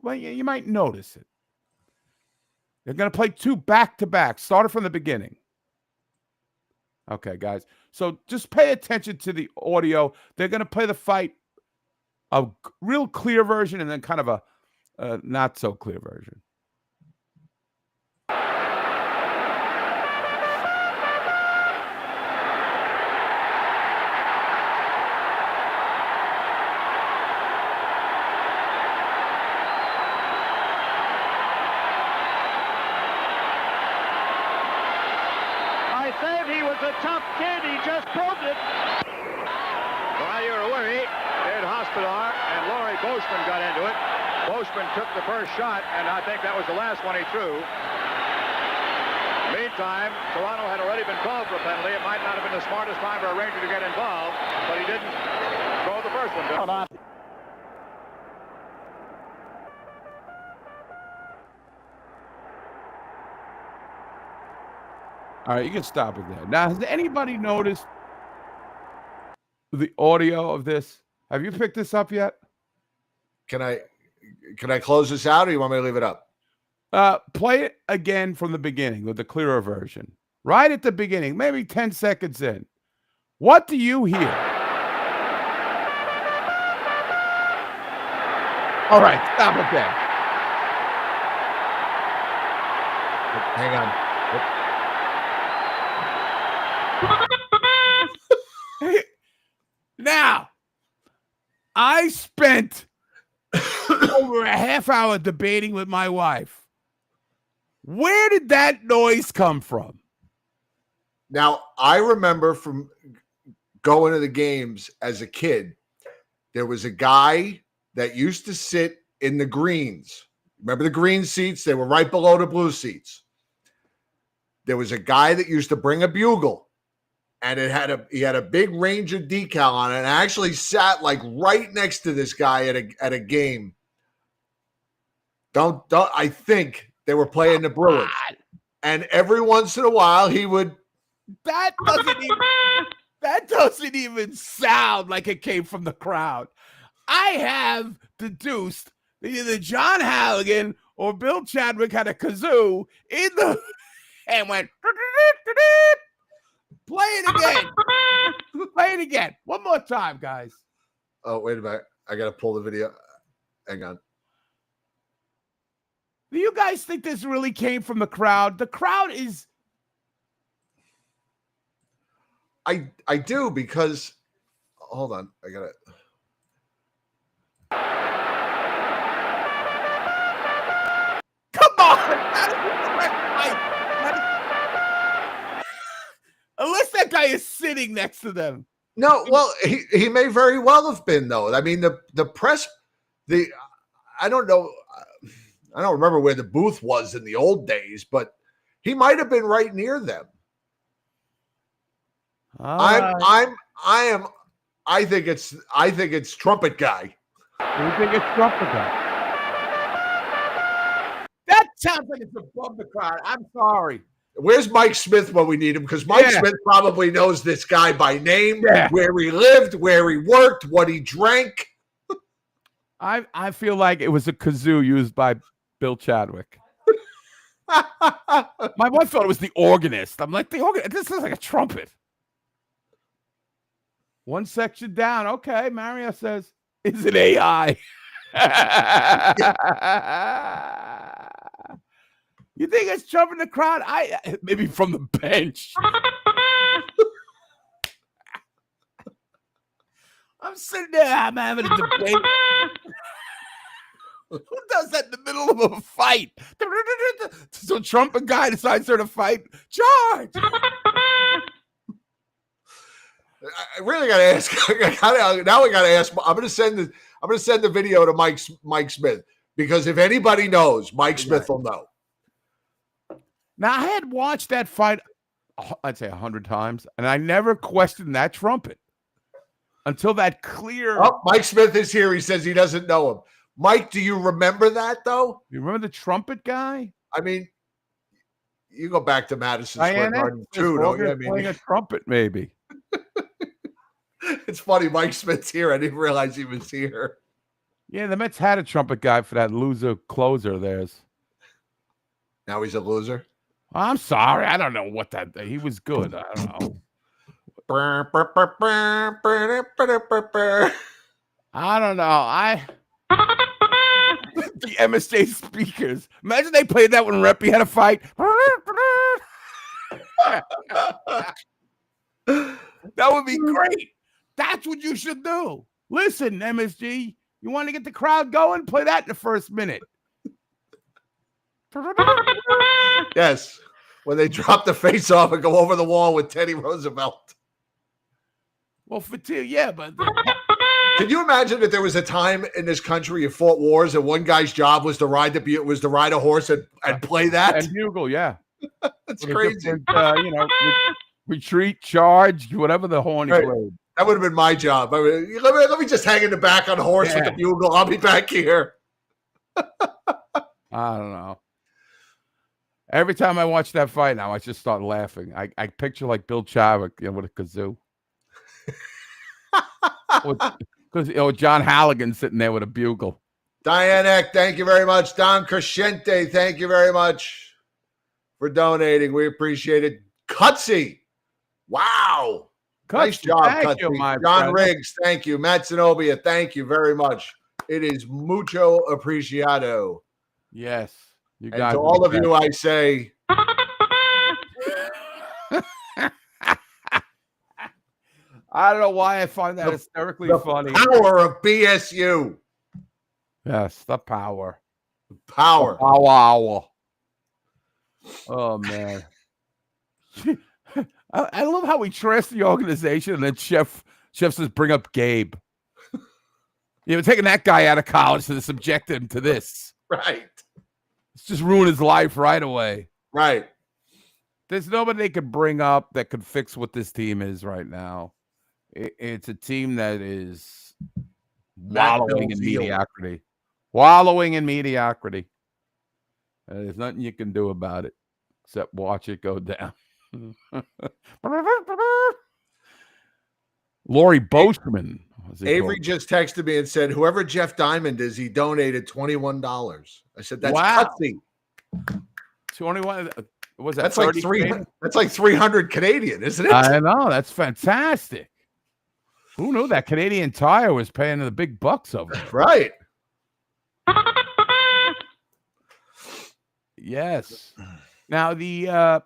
[SPEAKER 7] well, you might notice it. They're going to play two back-to-back. Started from the beginning. Okay, guys. So just pay attention to the audio. They're going to play the fight, a real clear version and then kind of a not-so-clear version.
[SPEAKER 3] a tough kid. He just proved it. While you're away, Ed Hospodar and Laurie Boschman got into it. Boschman took the first shot, and I think that was the last one he threw. Meantime, Toronto had already been called for a penalty. It might not have been the smartest time for a Ranger to get involved, but he didn't throw the first one down.
[SPEAKER 7] All right, you can stop it there. Now, has anybody noticed the audio of this? Have you picked this up yet?
[SPEAKER 6] Can I close this out, or you want me to leave it up?
[SPEAKER 7] Play it again from the beginning with the clearer version. Right at the beginning, maybe 10 seconds in. What do you hear? All right, stop it there.
[SPEAKER 6] Hang on.
[SPEAKER 7] Now, I spent over a half hour debating with my wife. Where did that noise come from?
[SPEAKER 6] Now, I remember from going to the games as a kid, there was a guy that used to sit in the greens. Remember the green seats? They were right below the blue seats. There was a guy that used to bring a bugle, and he had a big Ranger decal on it, and I actually sat like right next to this guy at a game. Don't I think they were playing the Bruins. And every once in a while he would.
[SPEAKER 7] That doesn't even sound like it came from the crowd. I have deduced that either John Halligan or Bill Chadwick had a kazoo in the and went. Play it again. Play it again. One more time, guys.
[SPEAKER 6] Oh, wait a minute. I got to pull the video. Hang on.
[SPEAKER 7] Do you guys think this really came from the crowd? The crowd is.
[SPEAKER 6] I do, because hold on. I got it.
[SPEAKER 7] Come on. That is the correct height. Unless that guy is sitting next to them.
[SPEAKER 6] No, well, he may very well have been, though. I mean, the press, I don't know. I don't remember where the booth was in the old days, but he might have been right near them. I think it's trumpet guy.
[SPEAKER 7] You think it's trumpet guy? That sounds like it's above the crowd. I'm sorry.
[SPEAKER 6] Where's Mike Smith when we need him? Because Mike Smith probably knows this guy by name, where he lived, where he worked, what he drank.
[SPEAKER 7] I feel like it was a kazoo used by Bill Chadwick. My wife thought it was the organist. I'm like, the organist? This is like a trumpet. One section down. Okay, Mario says, is it AI? You think it's jumping the crowd? Maybe from the bench. I'm sitting there. I'm having a debate. Who does that in the middle of a fight? So trumpet guy decides to fight. Charge!
[SPEAKER 6] I really got to ask. Now we got to ask. I'm going to send the video to Mike Smith, because if anybody knows, Mike Smith will know.
[SPEAKER 7] Now, I had watched that fight, I'd say 100 times, and I never questioned that trumpet until that clear.
[SPEAKER 6] Oh, Mike Smith is here. He says he doesn't know him. Mike, do you remember that, though?
[SPEAKER 7] You remember the trumpet guy?
[SPEAKER 6] I mean, you go back to Madison Square Garden too, don't you? I mean,
[SPEAKER 7] playing a trumpet, maybe.
[SPEAKER 6] It's funny. Mike Smith's here. I didn't realize he was here.
[SPEAKER 7] Yeah, the Mets had a trumpet guy for that loser closer of theirs.
[SPEAKER 6] Now he's a loser?
[SPEAKER 7] I'm sorry. I don't know what that. He was good. I don't know. I don't know. The MSJ speakers. Imagine they played that when Reppy had a fight. That would be great. That's what you should do. Listen, MSG, you want to get the crowd going? Play that in the first minute.
[SPEAKER 6] Yes. when they drop the face off and go over the wall with Teddy Roosevelt.
[SPEAKER 7] Well, for two, yeah, but
[SPEAKER 6] Can you imagine that there was a time in this country you fought wars and one guy's job was to ride a horse and play that?
[SPEAKER 7] and bugle, yeah.
[SPEAKER 6] That's crazy.
[SPEAKER 7] Retreat, charge, whatever the horn he
[SPEAKER 6] Right.
[SPEAKER 7] played.
[SPEAKER 6] That would have been my job. I mean, let me just hang in the back on a horse with the bugle. I'll be back here.
[SPEAKER 7] I don't know. Every time I watch that fight now, I just start laughing. I picture like Bill Chadwick, with a kazoo. Because John Halligan sitting there with a bugle.
[SPEAKER 6] Diane Eck, thank you very much. Don Crescente, thank you very much for donating. We appreciate it. Cutsy, wow. Nice job,
[SPEAKER 7] thank you,
[SPEAKER 6] Cutsy.
[SPEAKER 7] my
[SPEAKER 6] John
[SPEAKER 7] friend.
[SPEAKER 6] Riggs, thank you. Matt Zenobia, thank you very much. It is mucho apreciado.
[SPEAKER 7] Yes. You
[SPEAKER 6] And
[SPEAKER 7] guys
[SPEAKER 6] to
[SPEAKER 7] are
[SPEAKER 6] all
[SPEAKER 7] the
[SPEAKER 6] of you, I say,
[SPEAKER 7] I don't know why I find that hysterically
[SPEAKER 6] the
[SPEAKER 7] funny.
[SPEAKER 6] power of BSU.
[SPEAKER 7] Yes, the power.
[SPEAKER 6] Power.
[SPEAKER 7] Power. Oh, man. I love how we trust the organization and then Chef says, bring up Gabe. Taking that guy out of college to subject him to this.
[SPEAKER 6] Right.
[SPEAKER 7] It's just ruin his life right away.
[SPEAKER 6] Right.
[SPEAKER 7] There's nobody they could bring up that could fix what this team is right now. It's a team that is wallowing in mediocrity. Wallowing in mediocrity. There's nothing you can do about it except watch it go down. Lori Boschman.
[SPEAKER 6] Avery just texted me and said, whoever Jeff Diamond is, he donated $21. I said, that's
[SPEAKER 7] Wow.
[SPEAKER 6] Cutsy.
[SPEAKER 7] 21. Was that
[SPEAKER 6] That's like
[SPEAKER 7] 30
[SPEAKER 6] 300. That's like 300 Canadian, isn't it?
[SPEAKER 7] I know. That's fantastic. Who knew that Canadian Tire was paying the big bucks over it?
[SPEAKER 6] Right.
[SPEAKER 7] Yes. Now he's had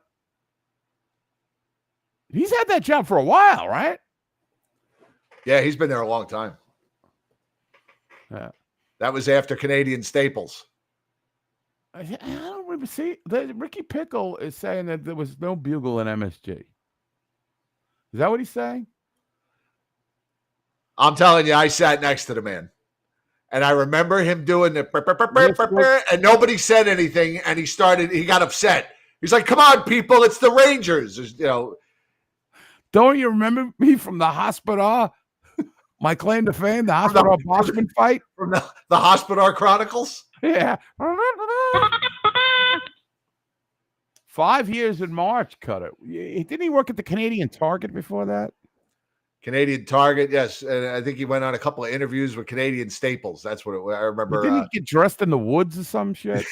[SPEAKER 7] that job for a while, right?
[SPEAKER 6] Yeah, he's been there a long time.
[SPEAKER 7] Yeah.
[SPEAKER 6] That was after Canadian Staples.
[SPEAKER 7] I don't remember. See, Ricky Pickle is saying that there was no bugle in MSG. Is that what he's saying?
[SPEAKER 6] I'm telling you, I sat next to the man. And I remember him doing the and nobody said anything. And he got upset. He's like, come on, people, it's the Rangers.
[SPEAKER 7] Don't you remember me from the hospital? My claim to fame, the hospital Boschman fight?
[SPEAKER 6] From the Hospital Chronicles?
[SPEAKER 7] Yeah. 5 years in March, Cutter. Didn't he work at the Canadian Target before that?
[SPEAKER 6] Canadian Target, yes. And I think he went on a couple of interviews with Canadian Staples. That's what I remember.
[SPEAKER 7] Didn't he get dressed in the woods or some shit?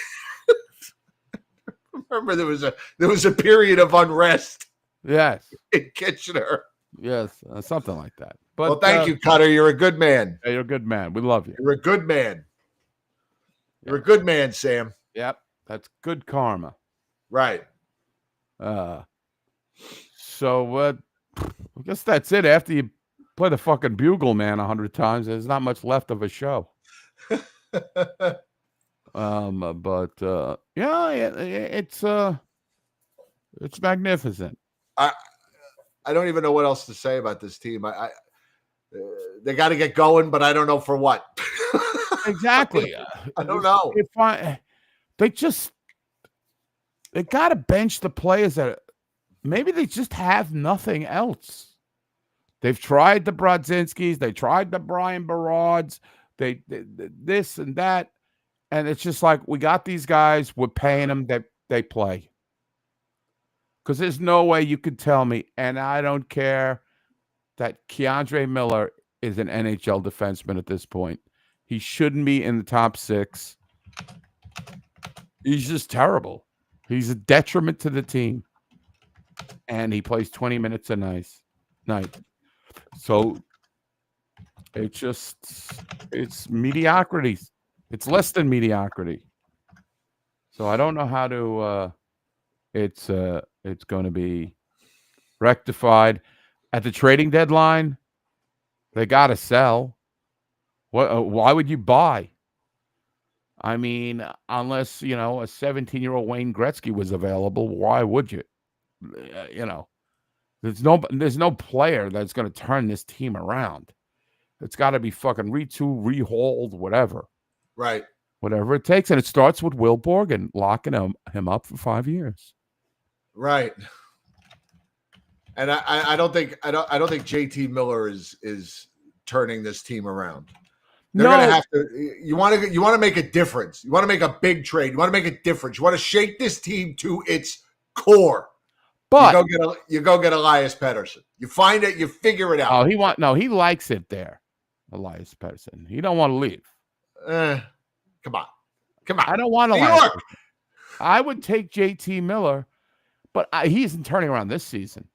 [SPEAKER 6] Remember there was a period of unrest
[SPEAKER 7] Yes.
[SPEAKER 6] in Kitchener.
[SPEAKER 7] Yes. Something like that. But,
[SPEAKER 6] Well, thank you, Cutter. You're a good man.
[SPEAKER 7] Yeah, you're a good man. We love you.
[SPEAKER 6] You're a good man. You're a good man, Sam.
[SPEAKER 7] Yep. That's good karma.
[SPEAKER 6] Right.
[SPEAKER 7] So I guess that's it. After you play the fucking bugle man 100 times, there's not much left of a show. It's magnificent.
[SPEAKER 6] I don't even know what else to say about this team. They got to get going, but I don't know for what.
[SPEAKER 7] Exactly.
[SPEAKER 6] I don't know.
[SPEAKER 7] They got to bench the players that maybe they just have nothing else. They've tried the Brodzinskis, they tried the Brian Barrads, they this and that, and it's just like, we got these guys, we're paying them, they play. Because there's no way you could tell me, and I don't care, that Keandre Miller is an NHL defenseman at this point. He shouldn't be in the top 6. He's just terrible. He's a detriment to the team. And he plays 20 minutes a night. So it's mediocrity. It's less than mediocrity. So I don't know how to it's going to be rectified at the trading deadline. They got to sell. Why would you buy? I mean, unless, a 17-year-old Wayne Gretzky was available, why would you? There's no player that's going to turn this team around. It's got to be fucking retool, rehauled, whatever.
[SPEAKER 6] Right.
[SPEAKER 7] Whatever it takes. And it starts with Will Borgen locking him up for 5 years.
[SPEAKER 6] Right. And I don't think JT Miller is turning this team around. They're gonna have to. You want to make a difference. You want to make a big trade. You want to make a difference. You want to shake this team to its core.
[SPEAKER 7] But
[SPEAKER 6] you go get Elias Pettersson. You find it. You figure it out.
[SPEAKER 7] Oh, he likes it there, Elias Pettersson. He don't want to leave.
[SPEAKER 6] Come on.
[SPEAKER 7] I don't want to. New York. I would take JT Miller, but he isn't turning around this season.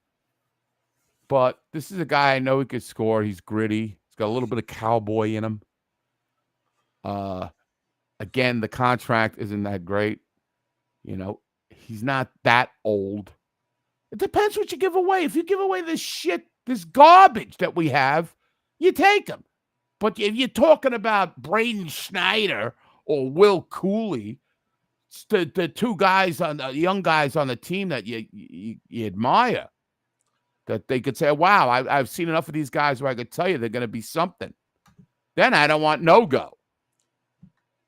[SPEAKER 7] But this is a guy I know he could score. He's gritty. He's got a little bit of cowboy in him. Again, the contract isn't that great. He's not that old. It depends what you give away. If you give away this shit, this garbage that we have, you take him. But if you're talking about Braden Schneider or Will Cuylle, the two guys young guys on the team that you admire, that they could say, wow, I've seen enough of these guys where I could tell you they're going to be something. Then I don't want no-go.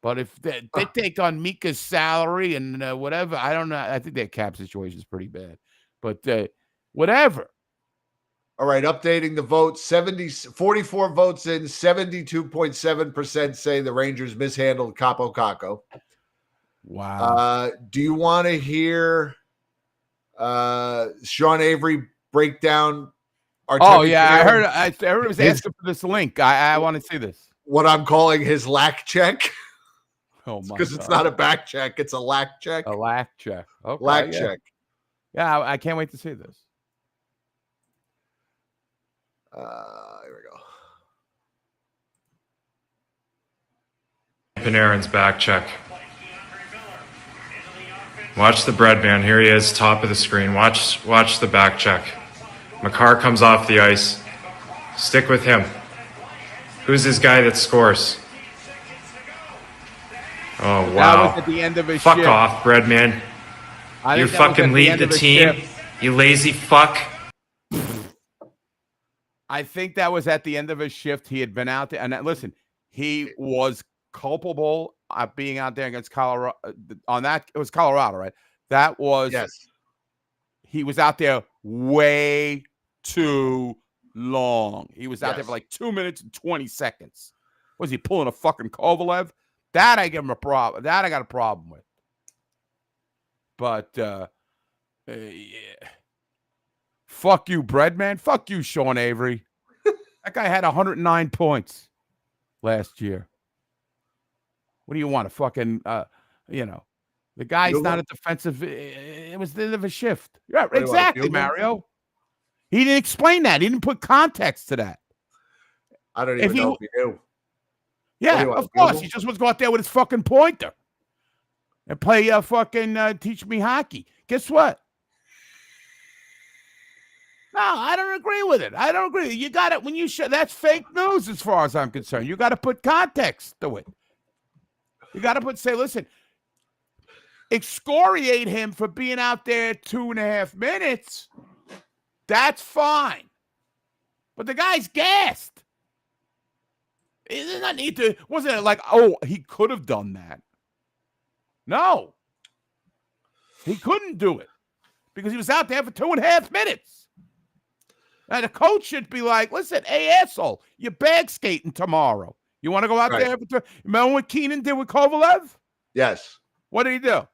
[SPEAKER 7] But if they take on Mika's salary and whatever, I don't know. I think their cap situation is pretty bad. But whatever.
[SPEAKER 6] All right, updating the votes. 44 votes in, 72.7% say the Rangers mishandled Kaapo Kakko.
[SPEAKER 7] Wow.
[SPEAKER 6] Do you want to hear Sean Avery break down
[SPEAKER 7] Artemi I heard. Everyone was asking for this link. I want to see this.
[SPEAKER 6] What I'm calling his lack check.
[SPEAKER 7] Oh my!
[SPEAKER 6] Because it's not a back check; it's a lack check.
[SPEAKER 7] A lack check. Okay,
[SPEAKER 6] lack check.
[SPEAKER 7] Yeah, I can't wait to see this.
[SPEAKER 6] Here we go.
[SPEAKER 9] Panarin's back check. Watch the bread man. Here he is, top of the screen. Watch the back check. Makar comes off the ice. Stick with him. Who's this guy that scores? Oh, wow.
[SPEAKER 7] That was at the end of his
[SPEAKER 9] Fuck
[SPEAKER 7] shift.
[SPEAKER 9] off, bread man. You fucking lead the team. You lazy fuck.
[SPEAKER 7] I think that was at the end of his shift. He had been out there. And listen, he was culpable at being out there against Colorado. On that, it was Colorado, right? That was,
[SPEAKER 6] yes.
[SPEAKER 7] He was out there way too long. He was out there for like 2 minutes and 20 seconds. Was he pulling a fucking Kovalev? That I give him a problem. That I got a problem with. But fuck you, Breadman. Fuck you, Sean Avery. That guy had 109 points last year. What do you want? A fucking, the guy's not a defensive. It was the end of a shift. Yeah, exactly, Mario. He didn't explain that. He didn't put context to that.
[SPEAKER 6] I don't even know if he knew.
[SPEAKER 7] Yeah, of course. He just was go out there with his fucking pointer and play fucking teach me hockey. Guess what? No, I don't agree with it. I don't agree. You got it when you that's fake news as far as I'm concerned. You got to put context to it. You got to say, listen, excoriate him for being out there 2.5 minutes. That's fine. But the guy's gassed. It did not need to. Wasn't it like, oh, he could have done that? No. He couldn't do it because he was out there for 2.5 minutes. And the coach should be like, listen, hey, asshole, you're bag skating tomorrow. You want to go out there? Remember what Keenan did with Kovalev?
[SPEAKER 6] Yes.
[SPEAKER 7] What did he do?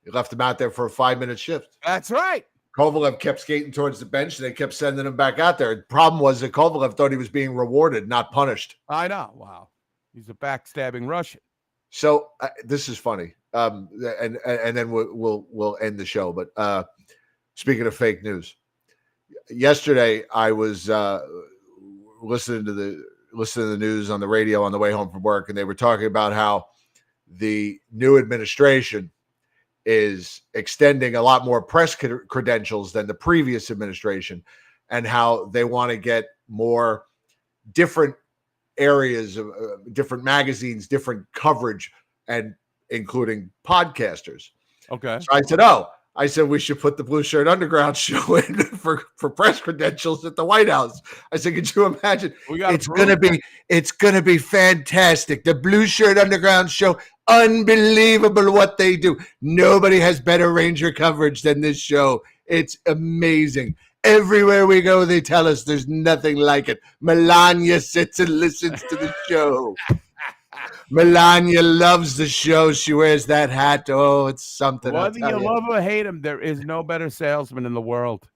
[SPEAKER 6] He left him out there for a 5-minute shift.
[SPEAKER 7] That's right.
[SPEAKER 6] Kovalev kept skating towards the bench, and they kept sending him back out there. The problem was that Kovalev thought he was being rewarded, not punished.
[SPEAKER 7] I know. Wow. He's a backstabbing Russian.
[SPEAKER 6] So this is funny. And then we'll end the show. But speaking of fake news, yesterday I was listening to the news on the radio on the way home from work, and they were talking about how the new administration is extending a lot more press credentials than the previous administration, and how they want to get more different areas of different magazines, different coverage, and including podcasters.
[SPEAKER 7] Okay.
[SPEAKER 6] So I said we should put the Blue Shirt Underground show in for press credentials at the White House. I said, could you imagine? It's gonna be fantastic. The Blue Shirt Underground show, unbelievable what they do. Nobody has better Ranger coverage than this show. It's amazing. Everywhere we go, they tell us there's nothing like it. Melania sits and listens to the show. Melania loves the show. She wears that hat. Oh, it's something.
[SPEAKER 7] Whether you love or hate him, there is no better salesman in the world.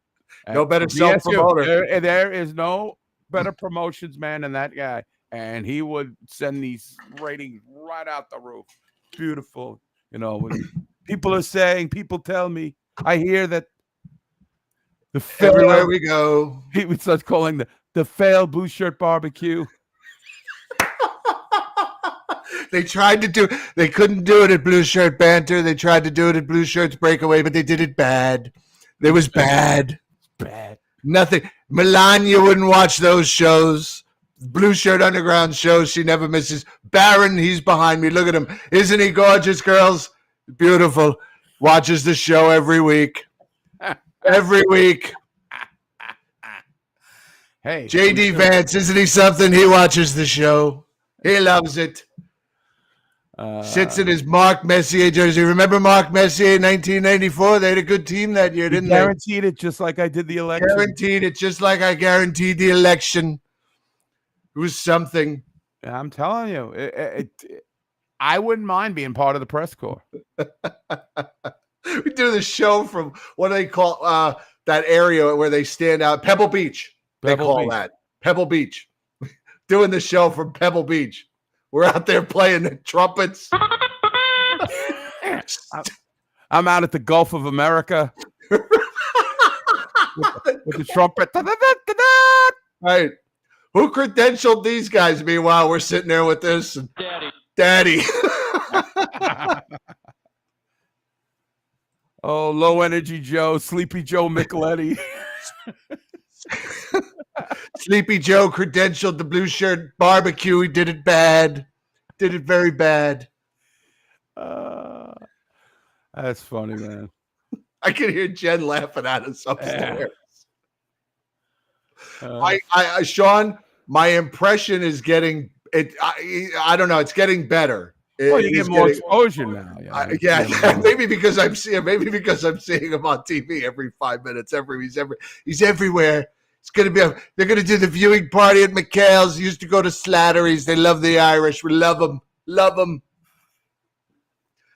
[SPEAKER 6] No better self-promoter.
[SPEAKER 7] There is no better promotions man than that guy. And he would send these ratings right out the roof. Beautiful. You know, when people are saying, people tell me, I hear that
[SPEAKER 6] everywhere we go.
[SPEAKER 7] He would start calling the failed Blue Shirt barbecue.
[SPEAKER 6] They couldn't do it at Blue Shirt Banter. They tried to do it at Blue Shirt's Breakaway, but they did it bad. It was bad.
[SPEAKER 7] Bad.
[SPEAKER 6] Nothing. Melania wouldn't watch those shows. Blue Shirt Underground shows she never misses. Baron, he's behind me. Look at him. Isn't he gorgeous, girls? Beautiful. Watches the show every week. Every week.
[SPEAKER 7] Hey.
[SPEAKER 6] JD Vance, isn't he something? He watches the show. He loves it. Sits in his Mark Messier jersey. Remember Mark Messier in 1994? They had a good team that year, didn't they?
[SPEAKER 7] Guaranteed it just like I did the election.
[SPEAKER 6] Guaranteed it just like I guaranteed the election. It was something.
[SPEAKER 7] I'm telling you, I wouldn't mind being part of the press corps.
[SPEAKER 6] We do the show from, what do they call that area where they stand out? Pebble Beach. They call that. Pebble Beach. Doing the show from Pebble Beach. We're out there playing the trumpets.
[SPEAKER 7] I'm out at the Gulf of America with the trumpet.
[SPEAKER 6] Right. Who credentialed these guys? Meanwhile, we're sitting there with this. And Daddy.
[SPEAKER 7] Oh, low energy Joe, Sleepy Joe Micheletti.
[SPEAKER 6] Sleepy Joe credentialed the Blue Shirt barbecue. He did it bad. Did it very bad.
[SPEAKER 7] That's funny, man.
[SPEAKER 6] I can hear Jen laughing at us upstairs. Sean, my impression is getting it. I don't know. It's getting better.
[SPEAKER 7] Well, you get more exposure now.
[SPEAKER 6] Yeah, maybe because I'm seeing him on TV every 5 minutes. He's everywhere. It's gonna be. They're gonna do the viewing party at McHale's. Used to go to Slattery's. They love the Irish. We love them. Love them.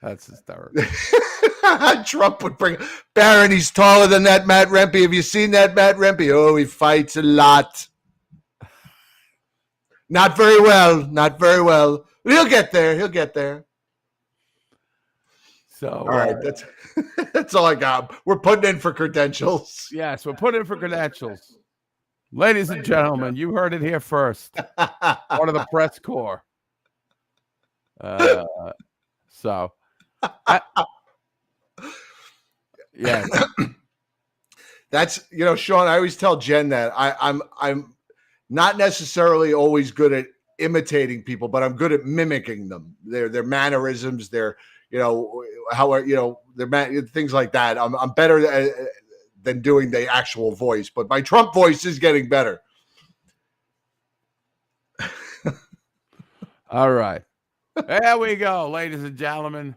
[SPEAKER 7] That's hysterical.
[SPEAKER 6] Trump would bring Barron. He's taller than that Matt Rempe. Have you seen that Matt Rempe? Oh, he fights a lot. Not very well. Not very well. But he'll get there. He'll get there.
[SPEAKER 7] So,
[SPEAKER 6] all right, that's all I got. We're putting in for credentials.
[SPEAKER 7] Yes, we're putting in for credentials. Ladies and gentlemen, you heard it here first. Part of the press corps. Yeah.
[SPEAKER 6] That's, Sean, I always tell Jen that I'm not necessarily always good at imitating people, but I'm good at mimicking them. Their mannerisms, their things like that. I'm better than doing the actual voice, but my Trump voice is getting better.
[SPEAKER 7] All right. There we go, ladies and gentlemen.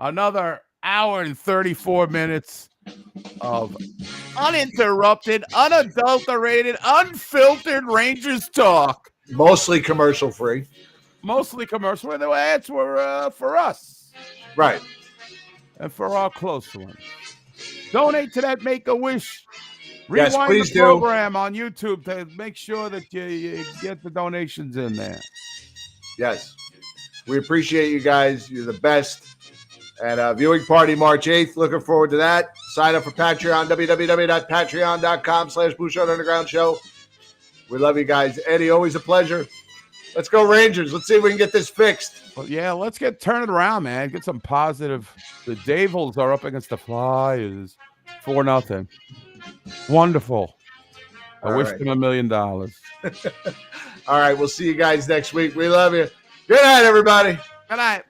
[SPEAKER 7] Another hour and 34 minutes of uninterrupted, unadulterated, unfiltered Rangers talk.
[SPEAKER 6] Mostly commercial free.
[SPEAKER 7] Mostly commercial. The ads were for us.
[SPEAKER 6] Right.
[SPEAKER 7] And for our close ones. Donate to that Make-A-Wish.
[SPEAKER 6] Yes,
[SPEAKER 7] Rewind
[SPEAKER 6] please
[SPEAKER 7] the program on YouTube to make sure that you get the donations in there.
[SPEAKER 6] Yes. We appreciate you guys. You're the best. And viewing party March 8th. Looking forward to that. Sign up for Patreon, www.patreon.com/Blue Shirt Underground Show. We love you guys. Eddie, always a pleasure. Let's go Rangers. Let's see if we can get this fixed.
[SPEAKER 7] Well, yeah, let's turn it around, man. Get some positive. The Devils are up against the Flyers 4-0. Wonderful. I wish them $1 million.
[SPEAKER 6] All right, we'll see you guys next week. We love you. Good night, everybody.
[SPEAKER 7] Good night.